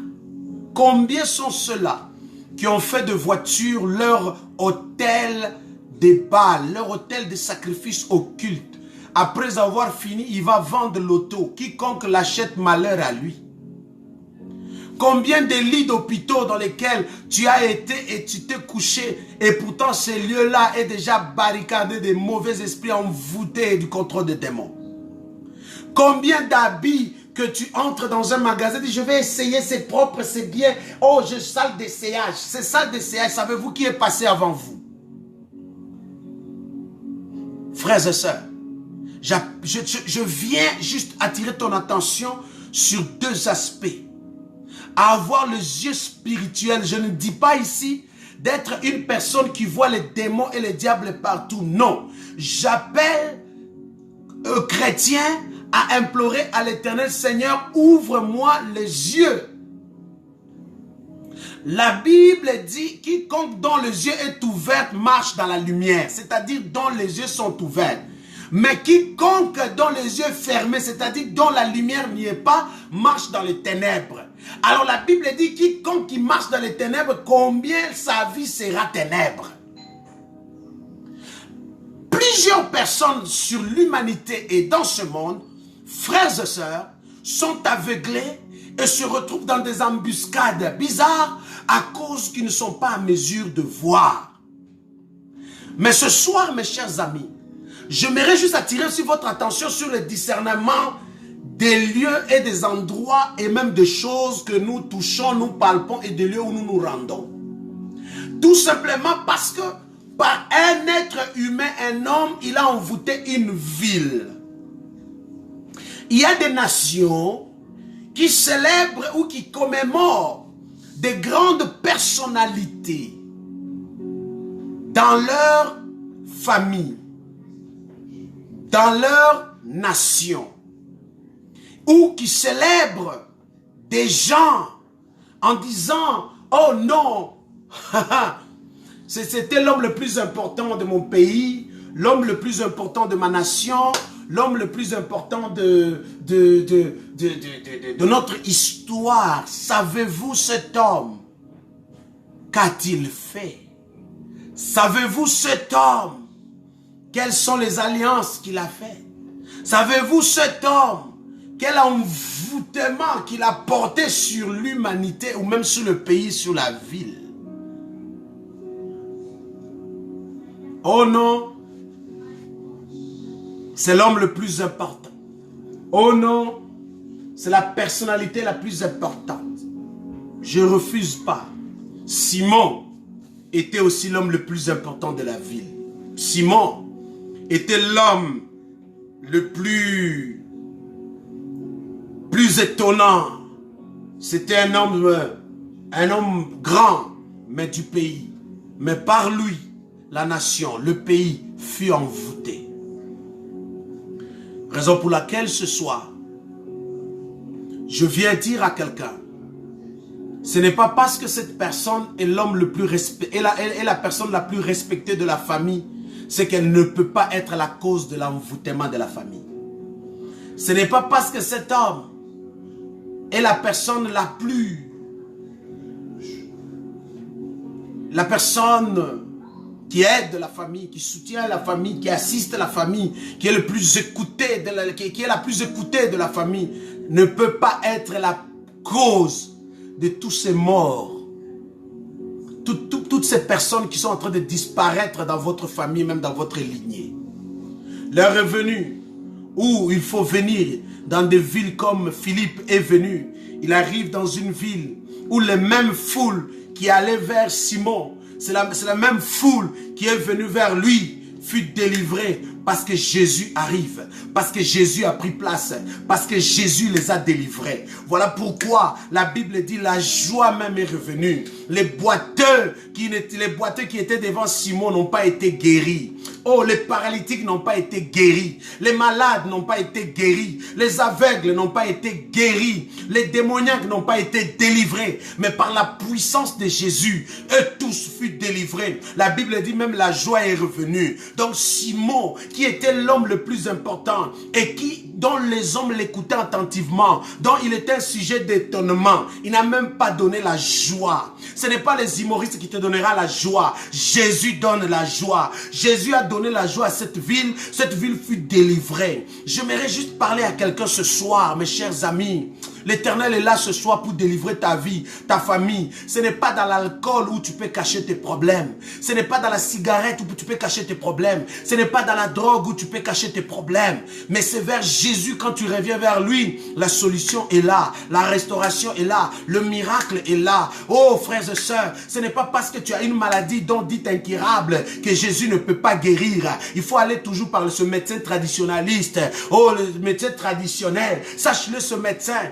Combien sont ceux-là qui ont fait de voiture leur hôtel de Baal, leur hôtel de sacrifice occulte. Après avoir fini, il va vendre l'auto. Quiconque l'achète, malheur à lui. Combien de lits d'hôpitaux dans lesquels tu as été et tu t'es couché et pourtant ce lieu-là est déjà barricadé de mauvais esprits envoûtés du contrôle des démons. Combien d'habits que tu entres dans un magasin, dis je vais essayer, c'est propre, c'est bien. Oh, je salle d'essayage. C'est salle d'essayage, savez-vous qui est passé avant vous? Frères et sœurs, je viens juste attirer ton attention sur deux aspects. À avoir les yeux spirituels. Je ne dis pas ici d'être une personne qui voit les démons et les diables partout. Non. J'appelle aux chrétiens à implorer à l'Éternel, Seigneur, ouvre-moi les yeux. La Bible dit, quiconque dont les yeux est ouvert marche dans la lumière. C'est-à-dire dont les yeux sont ouverts. Mais quiconque dont les yeux fermés, c'est-à-dire dont la lumière n'y est pas, marche dans les ténèbres. Alors la Bible dit, quiconque qui marche dans les ténèbres, combien sa vie sera ténèbres. Plusieurs personnes sur l'humanité et dans ce monde, frères et sœurs, sont aveuglés et se retrouvent dans des embuscades bizarres à cause qu'ils ne sont pas en mesure de voir. Mais ce soir, mes chers amis, j'aimerais juste attirer aussi votre attention sur le discernement des lieux et des endroits et même des choses que nous touchons, nous palpons et des lieux où nous nous rendons. Tout simplement parce que par un être humain, un homme, il a envoûté une ville. Il y a des nations qui célèbrent ou qui commémorent des grandes personnalités dans leur famille, dans leur nation, ou qui célèbrent des gens en disant « Oh non, c'était l'homme le plus important de mon pays, l'homme le plus important de ma nation, l'homme le plus important de notre histoire. Savez-vous cet homme? Qu'a-t-il fait? Savez-vous cet homme? Quelles sont les alliances qu'il a faites? Savez-vous cet homme? quel envoûtement qu'il a porté sur l'humanité ou même sur le pays, sur la ville. Oh non, c'est l'homme le plus important. Oh non, c'est la personnalité la plus importante. Je ne refuse pas. Simon était aussi l'homme le plus important de la ville. Simon était l'homme le plus étonnant. C'était un homme grand, mais du pays. Mais par lui, la nation, le pays fut envoûté. Raison pour laquelle ce soir, je viens dire à quelqu'un, ce n'est pas parce que cette personne est l'homme le plus respecté, est la personne la plus respectée de la famille, c'est qu'elle ne peut pas être la cause de l'envoûtement de la famille. Ce n'est pas parce que cet homme est la personne qui aide la famille, qui soutient la famille, qui assiste la famille, qui est le plus écouté qui est la plus écoutée de la famille, ne peut pas être la cause de tous ces morts, toutes ces personnes qui sont en train de disparaître dans votre famille, même dans votre lignée. L'heure est venue où il faut venir dans des villes comme Philippe est venu. Il arrive dans une ville où les mêmes foules qui allaient vers Simon, c'est la même foule qui est venue vers lui, fut délivrée parce que Jésus arrive, parce que Jésus a pris place, parce que Jésus les a délivrés. Voilà pourquoi la Bible dit la joie même est revenue. Les boiteux qui étaient devant Simon n'ont pas été guéris. Oh, les paralytiques n'ont pas été guéris. Les malades n'ont pas été guéris. Les aveugles n'ont pas été guéris. Les démoniaques n'ont pas été délivrés. Mais par la puissance de Jésus, eux tous furent délivrés. La Bible dit même la joie est revenue. Donc Simon, qui était l'homme le plus important et dont les hommes l'écoutaient attentivement, dont il était un sujet d'étonnement, il n'a même pas donné la joie. Ce n'est pas les humoristes qui te donneront la joie. Jésus donne la joie. Jésus a donné la joie à cette ville. Cette ville fut délivrée. J'aimerais juste parler à quelqu'un ce soir, mes chers amis. L'Éternel est là ce soir pour délivrer ta vie, ta famille. Ce n'est pas dans l'alcool où tu peux cacher tes problèmes. Ce n'est pas dans la cigarette où tu peux cacher tes problèmes. Ce n'est pas dans la drogue où tu peux cacher tes problèmes. Mais c'est vers Jésus, quand tu reviens vers lui, la solution est là. La restauration est là. Le miracle est là. Oh frères et sœurs, ce n'est pas parce que tu as une maladie dont dit incurable que Jésus ne peut pas guérir. Il faut aller toujours par ce médecin traditionnaliste. Oh, le médecin traditionnel. Sache-le, ce médecin.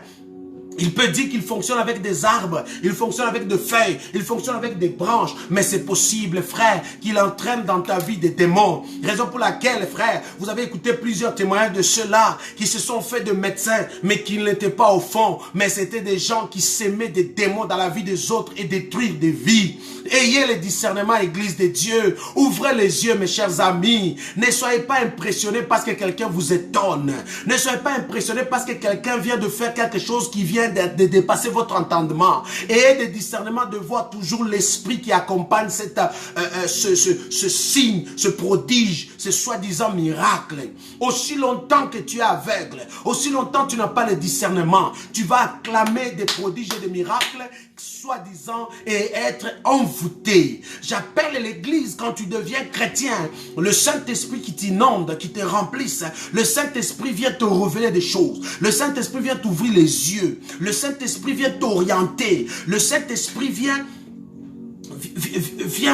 Il peut dire qu'il fonctionne avec des arbres, il fonctionne avec des feuilles, il fonctionne avec des branches. Mais c'est possible, frère, qu'il entraîne dans ta vie des démons. Raison pour laquelle, frère, vous avez écouté plusieurs témoignages de ceux-là qui se sont faits de médecins, mais qui n'étaient pas au fond. Mais c'était des gens qui s'aimaient des démons dans la vie des autres et détruire des vies. Ayez le discernement, Église de Dieu. Ouvrez les yeux, mes chers amis. Ne soyez pas impressionnés parce que quelqu'un vous étonne. Ne soyez pas impressionnés parce que quelqu'un vient de faire quelque chose qui vient de dépasser votre entendement. Ayez le discernement de voir toujours l'esprit qui accompagne ce signe, ce prodige, ce soi-disant miracle. Aussi longtemps que tu es aveugle, aussi longtemps que tu n'as pas le discernement, tu vas acclamer des prodiges et des miracles soi-disant et être envoûté. J'appelle l'église quand tu deviens chrétien, le Saint-Esprit qui t'inonde, qui te remplisse. Le Saint-Esprit vient te révéler des choses. Le Saint-Esprit vient t'ouvrir les yeux. Le Saint-Esprit vient t'orienter. Le Saint-Esprit vient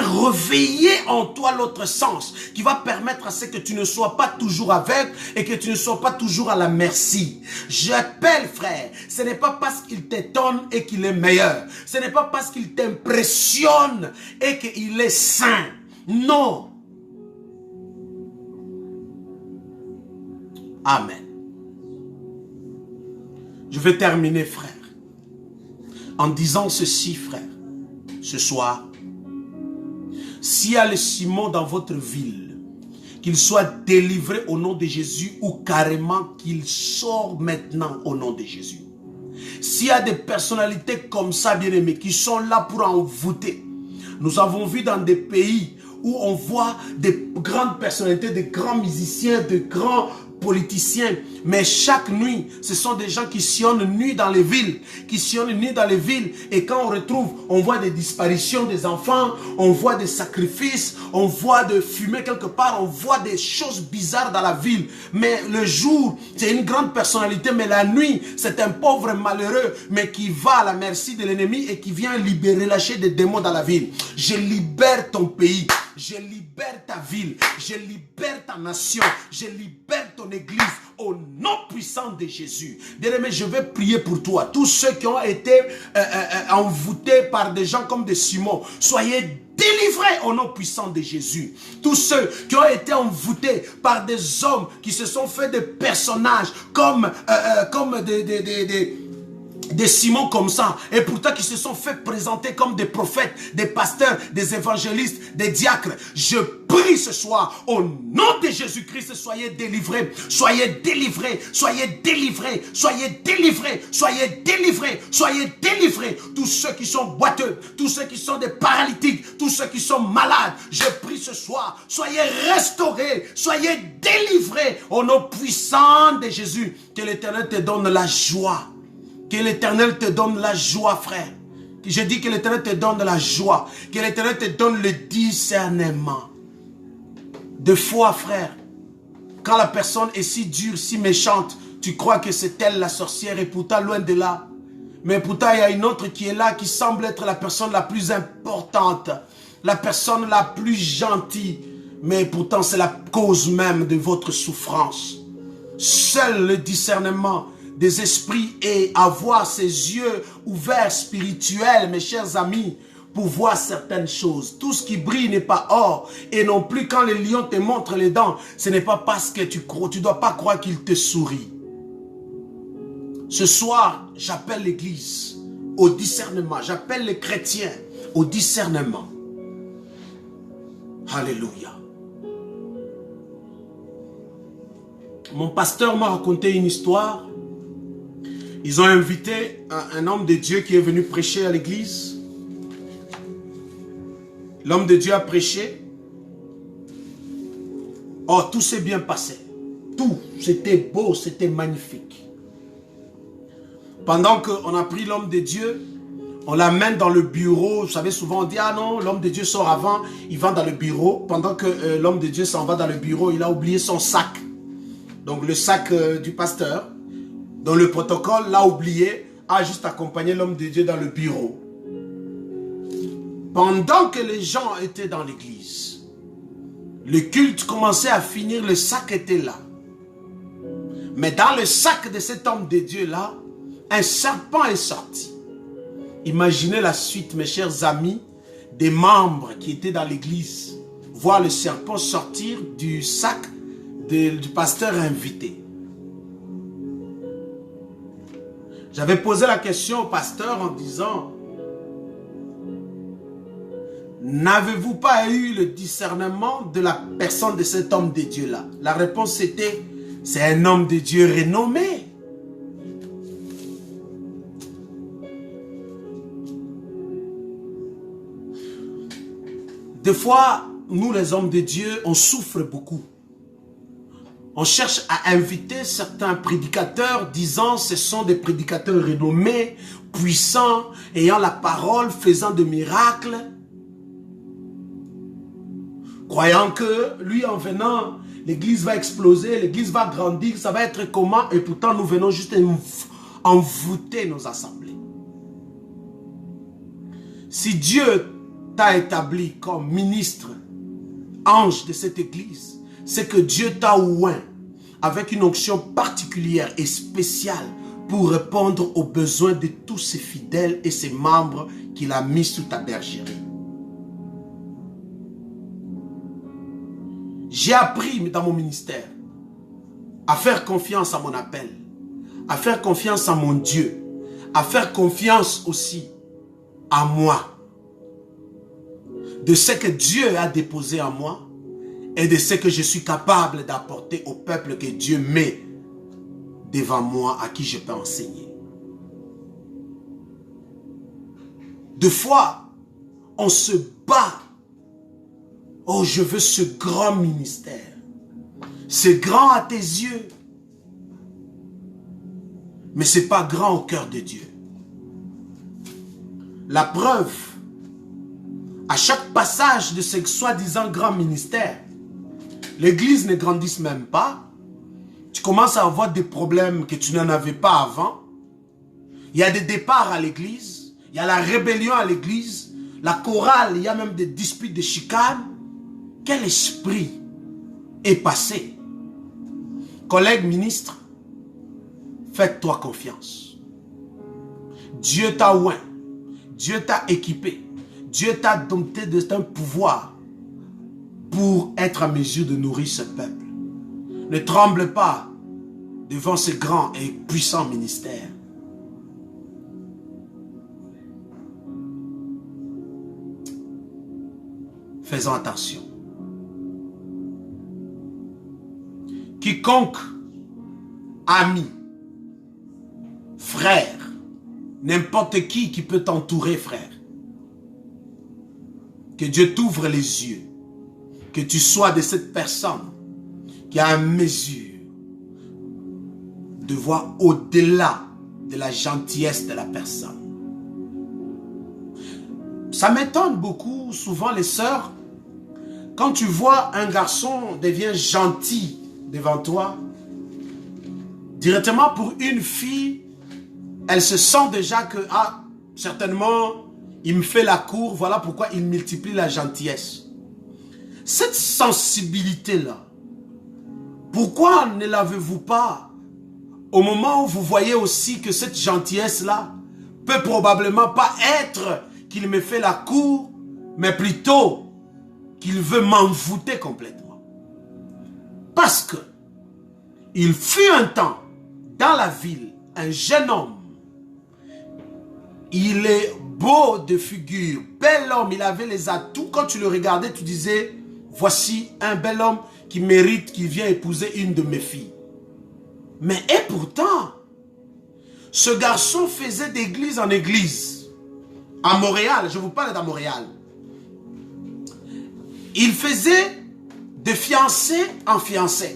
réveiller en toi l'autre sens qui va permettre à ce que tu ne sois pas toujours aveugle et que tu ne sois pas toujours à la merci. J'appelle, frère, ce n'est pas parce qu'il t'étonne et qu'il est meilleur. Ce n'est pas parce qu'il t'impressionne et qu'il est saint. Non. Amen. Je vais terminer, frère, en disant ceci, frère. Ce soir, s'il y a le Simon dans votre ville, qu'il soit délivré au nom de Jésus ou carrément qu'il sort maintenant au nom de Jésus. S'il y a des personnalités comme ça, bien-aimés, qui sont là pour envoûter. Nous avons vu dans des pays où on voit des grandes personnalités, des grands musiciens, de grands politiciens. Mais chaque nuit, ce sont des gens qui sillonnent nuit dans les villes. Qui sillonnent nuit dans les villes. Et quand on retrouve, on voit des disparitions des enfants, on voit des sacrifices, on voit de fumer quelque part, on voit des choses bizarres dans la ville. Mais le jour, c'est une grande personnalité, mais la nuit, c'est un pauvre malheureux, mais qui va à la merci de l'ennemi et qui vient libérer, lâcher des démons dans la ville. Je libère ton pays. Je libère ta ville, je libère ta nation, je libère ton église au nom puissant de Jésus. Bien-aimé, je vais prier pour toi. Tous ceux qui ont été envoûtés par des gens comme des Simon, soyez délivrés au nom puissant de Jésus. Tous ceux qui ont été envoûtés par des hommes qui se sont fait des personnages comme des Simons comme ça, et pourtant qui se sont fait présenter comme des prophètes, des pasteurs, des évangélistes, des diacres. Je prie ce soir, au nom de Jésus-Christ, soyez délivrés, soyez délivrés, soyez délivrés, soyez délivrés, soyez délivrés, soyez délivrés. Tous ceux qui sont boiteux, tous ceux qui sont des paralytiques, tous ceux qui sont malades, je prie ce soir, soyez restaurés, soyez délivrés, au nom puissant de Jésus. Que l'Éternel te donne la joie. Que l'Éternel te donne la joie, frère. Je dis que l'Éternel te donne la joie. Que l'Éternel te donne le discernement. De foi, frère. Quand la personne est si dure, si méchante, tu crois que c'est elle la sorcière et pourtant loin de là. Mais pourtant il y a une autre qui est là, qui semble être la personne la plus importante. La personne la plus gentille. Mais pourtant c'est la cause même de votre souffrance. Seul le discernement des esprits et avoir ses yeux ouverts spirituels, mes chers amis, pour voir certaines choses. Tout ce qui brille n'est pas or, et non plus quand le lion te montre les dents, ce n'est pas parce que tu crois, tu ne dois pas croire qu'il te sourit. Ce soir, j'appelle l'église au discernement, j'appelle les chrétiens au discernement. Alléluia. Mon pasteur m'a raconté une histoire. Ils ont invité un homme de Dieu qui est venu prêcher à l'église. L'homme de Dieu a prêché. Oh, tout s'est bien passé. Tout, c'était beau, c'était magnifique. Pendant qu'on a pris l'homme de Dieu, on l'amène dans le bureau. Vous savez, souvent on dit, ah non, l'homme de Dieu sort avant, il va dans le bureau. Pendant que l'homme de Dieu s'en va dans le bureau, il a oublié son sac. Donc le sac du pasteur. Dans le protocole, l'a oublié, a juste accompagné l'homme de Dieu dans le bureau. Pendant que les gens étaient dans l'église, le culte commençait à finir, le sac était là. Mais dans le sac de cet homme de Dieu là, un serpent est sorti. Imaginez la suite, mes chers amis, des membres qui étaient dans l'église, voir le serpent sortir du sac du pasteur invité. J'avais posé la question au pasteur en disant, n'avez-vous pas eu le discernement de la personne de cet homme de Dieu là? La réponse était, c'est un homme de Dieu renommé. Des fois, nous les hommes de Dieu, on souffre beaucoup. On cherche à inviter certains prédicateurs disant ce sont des prédicateurs renommés, puissants, ayant la parole, faisant de miracles. Croyant que lui en venant, l'église va exploser, l'église va grandir, ça va être comment? Et pourtant nous venons juste envoûter nos assemblées. Si Dieu t'a établi comme ministre, ange de cette église, c'est que Dieu t'a oint avec une onction particulière et spéciale pour répondre aux besoins de tous ses fidèles et ses membres qu'il a mis sous ta bergerie. J'ai appris dans mon ministère à faire confiance à mon appel, à faire confiance à mon Dieu, à faire confiance aussi à moi, de ce que Dieu a déposé en moi, et de ce que je suis capable d'apporter au peuple que Dieu met devant moi, à qui je peux enseigner. Des fois, on se bat. Oh, je veux ce grand ministère. C'est grand à tes yeux. Mais ce n'est pas grand au cœur de Dieu. La preuve, à chaque passage de ce soi-disant grand ministère, l'église ne grandit même pas. Tu commences à avoir des problèmes que tu n'en avais pas avant. Il y a des départs à l'église. Il y a la rébellion à l'église. La chorale, il y a même des disputes de chicane. Quel esprit est passé? Collègues ministres, faites-toi confiance. Dieu t'a oint. Dieu t'a équipé. Dieu t'a doté d'un pouvoir pour être à mesure de nourrir ce peuple. Ne tremble pas devant ce grand et puissant ministère. Faisons attention. Quiconque, ami, frère, n'importe qui peut t'entourer, frère. Que Dieu t'ouvre les yeux. Que tu sois de cette personne qui a une mesure de voir au-delà de la gentillesse de la personne. Ça m'étonne beaucoup, souvent les sœurs, quand tu vois un garçon devient gentil devant toi, directement pour une fille, elle se sent déjà que, ah, certainement, il me fait la cour, voilà pourquoi il multiplie la gentillesse. Cette sensibilité-là, pourquoi ne l'avez-vous pas au moment où vous voyez aussi que cette gentillesse-là peut probablement pas être qu'il me fait la cour, mais plutôt qu'il veut m'envoûter complètement. Parce que il fut un temps dans la ville, un jeune homme, il est beau de figure, bel homme, il avait les atouts. Quand tu le regardais, tu disais, voici un bel homme qui mérite, qui vient épouser une de mes filles. Mais et pourtant, ce garçon faisait d'église en église. À Montréal, je vous parle d'à Montréal. Il faisait de fiancé en fiancé.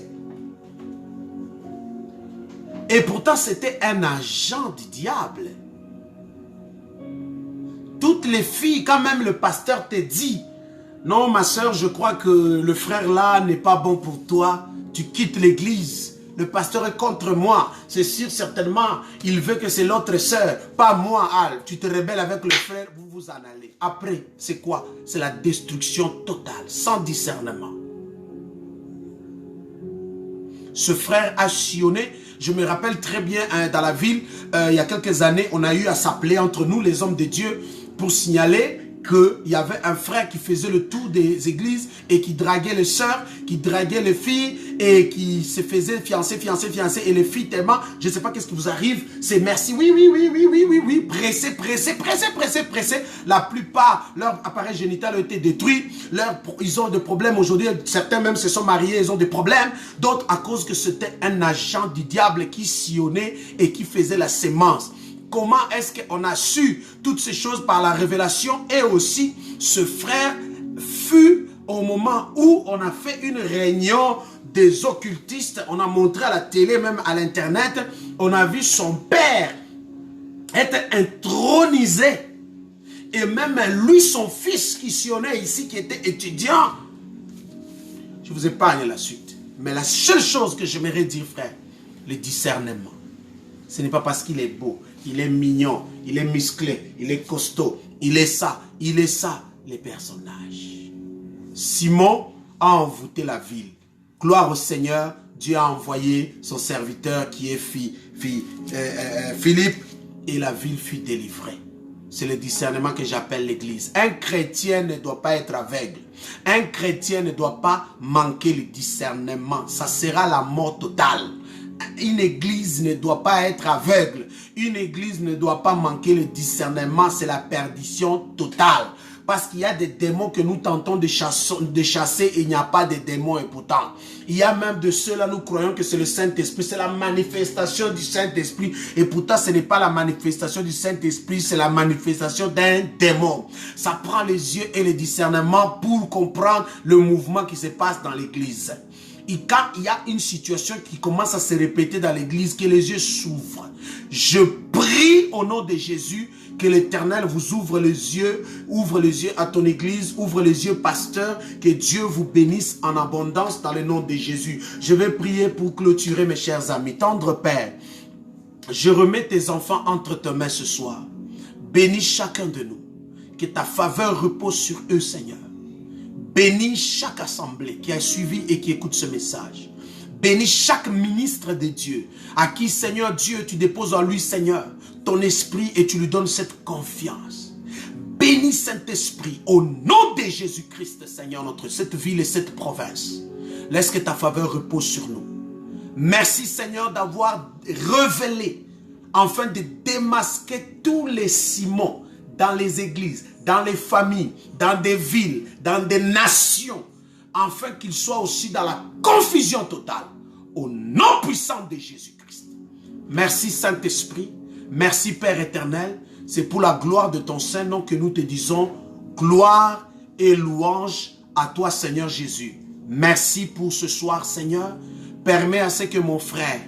Et pourtant, c'était un agent du diable. Toutes les filles, quand même le pasteur te dit, non ma soeur, je crois que le frère là n'est pas bon pour toi, tu quittes l'église. Le pasteur est contre moi, c'est sûr certainement, il veut que c'est l'autre soeur, pas moi. Al, tu te rebelles avec le frère, vous vous en allez. Après, c'est quoi? C'est la destruction totale, sans discernement. Ce frère a sillonné, je me rappelle très bien dans la ville, il y a quelques années, on a eu à s'appeler entre nous les hommes de Dieu pour signaler qu'il y avait un frère qui faisait le tour des églises et qui draguait les sœurs, qui draguait les filles et qui se faisait fiancer et les filles tellement, je ne sais pas qu'est-ce qui vous arrive, c'est merci, oui, pressé. La plupart, leur appareil génital a été détruit, ils ont des problèmes aujourd'hui, certains même se sont mariés, ils ont des problèmes, d'autres à cause que c'était un agent du diable qui sillonnait et qui faisait la sémence. Comment est-ce qu'on a su toutes ces choses par la révélation? Et aussi, ce frère fut au moment où on a fait une réunion des occultistes. On a montré à la télé, même à l'internet. On a vu son père être intronisé. Et même lui, son fils qui sillonnait ici, qui était étudiant. Je vous épargne la suite. Mais la seule chose que j'aimerais dire, frère, le discernement. Ce n'est pas parce qu'il est beau, il est mignon, il est musclé, il est costaud, il est ça, les personnages. Simon a envoûté la ville. Gloire au Seigneur, Dieu a envoyé son serviteur qui est Philippe et la ville fut délivrée. C'est le discernement que j'appelle l'église. Un chrétien ne doit pas être aveugle. Un chrétien ne doit pas manquer le discernement. Ça sera la mort totale. Une église ne doit pas être aveugle. Une église ne doit pas manquer le discernement. C'est la perdition totale. Parce qu'il y a des démons que nous tentons de chasser et il n'y a pas de démons et pourtant. Il y a même de ceux-là, nous croyons que c'est le Saint-Esprit. C'est la manifestation du Saint-Esprit. Et pourtant, ce n'est pas la manifestation du Saint-Esprit. C'est la manifestation d'un démon. Ça prend les yeux et le discernement pour comprendre le mouvement qui se passe dans l'église. Et quand il y a une situation qui commence à se répéter dans l'église, que les yeux s'ouvrent. Je prie au nom de Jésus que l'Éternel vous ouvre les yeux à ton église, ouvre les yeux, pasteur, que Dieu vous bénisse en abondance dans le nom de Jésus. Je vais prier pour clôturer, mes chers amis. Tendre Père, je remets tes enfants entre tes mains ce soir. Bénis chacun de nous. Que ta faveur repose sur eux, Seigneur. Bénis chaque assemblée qui a suivi et qui écoute ce message. Bénis chaque ministre de Dieu, à qui, Seigneur Dieu, tu déposes en lui, Seigneur, ton esprit et tu lui donnes cette confiance. Bénis Saint-Esprit, au nom de Jésus-Christ, Seigneur, cette ville et cette province. Laisse que ta faveur repose sur nous. Merci, Seigneur, d'avoir révélé, afin de démasquer tous les ciments dans les églises, dans les familles, dans des villes, dans des nations, afin qu'ils soient aussi dans la confusion totale, au nom puissant de Jésus-Christ. Merci Saint-Esprit, merci Père éternel, c'est pour la gloire de ton Saint-Nom que nous te disons gloire et louange à toi Seigneur Jésus. Merci pour ce soir Seigneur, permets à ce que mon frère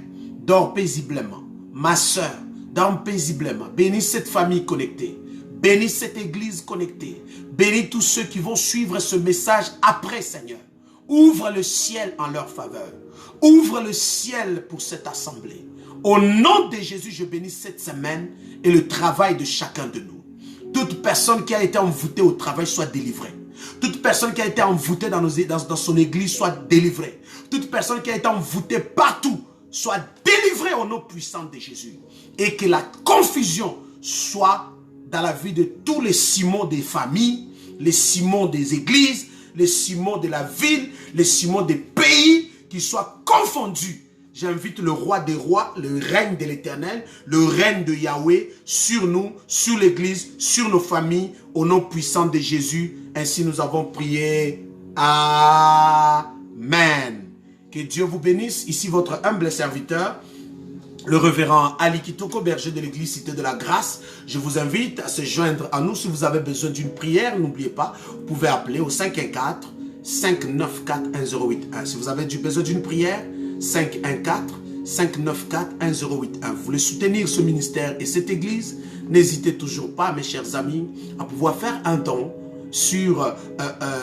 dort paisiblement, ma soeur dort paisiblement, bénis cette famille connectée. Bénis cette église connectée. Bénis tous ceux qui vont suivre ce message après, Seigneur. Ouvre le ciel en leur faveur. Ouvre le ciel pour cette assemblée. Au nom de Jésus, je bénis cette semaine et le travail de chacun de nous. Toute personne qui a été envoûtée au travail soit délivrée. Toute personne qui a été envoûtée dans son église soit délivrée. Toute personne qui a été envoûtée partout soit délivrée au nom puissant de Jésus. Et que la confusion soit dans la vie de tous les Simons des familles, les Simons des églises, les Simons de la ville, les Simons des pays, qui soient confondus. J'invite le roi des rois, le règne de l'Éternel, le règne de Yahweh sur nous, sur l'église, sur nos familles, au nom puissant de Jésus. Ainsi nous avons prié. Amen. Que Dieu vous bénisse. Ici votre humble serviteur, le révérend Ali Kitoko, berger de l'église Cité de la Grâce. Je vous invite à se joindre à nous si vous avez besoin d'une prière. N'oubliez pas, vous pouvez appeler au 514-594-1081. Si vous avez besoin d'une prière, 514-594-1081. Vous voulez soutenir ce ministère et cette église, n'hésitez toujours pas, mes chers amis, à pouvoir faire un don sur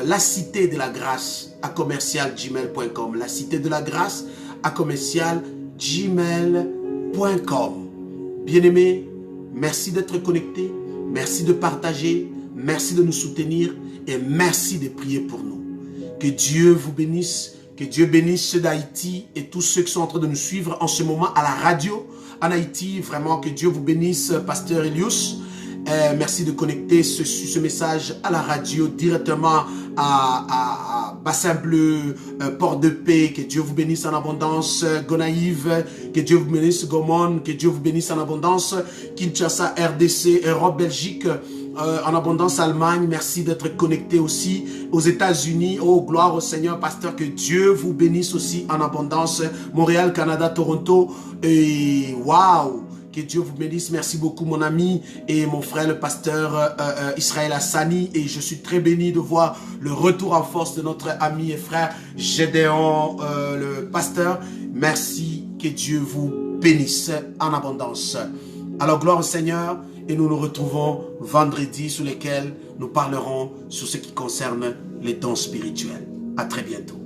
la Cité de la Grâce à commercial@gmail.com. La Cité de la Grâce à commercial@gmail.com. Bien-aimés, merci d'être connectés, merci de partager, merci de nous soutenir et merci de prier pour nous. Que Dieu vous bénisse, que Dieu bénisse ceux d'Haïti et tous ceux qui sont en train de nous suivre en ce moment à la radio en Haïti. Vraiment, que Dieu vous bénisse, Pasteur Elius. Merci de connecter ce message à la radio directement à Bassin Bleu, Port-de-Paix. Que Dieu vous bénisse en abondance, Gonaïve. Que Dieu vous bénisse, Gomon. Que Dieu vous bénisse en abondance, Kinshasa, RDC, Europe, Belgique. En abondance Allemagne, merci d'être connecté aussi aux États-Unis. Oh, gloire au Seigneur, pasteur, que Dieu vous bénisse aussi en abondance. Montréal, Canada, Toronto. Et waouh! Que Dieu vous bénisse. Merci beaucoup mon ami et mon frère le pasteur Israël Hassani. Et je suis très béni de voir le retour en force de notre ami et frère Gédéon le pasteur. Merci, que Dieu vous bénisse en abondance. Alors gloire au Seigneur et nous nous retrouvons vendredi sur lesquels nous parlerons sur ce qui concerne les dons spirituels. À très bientôt.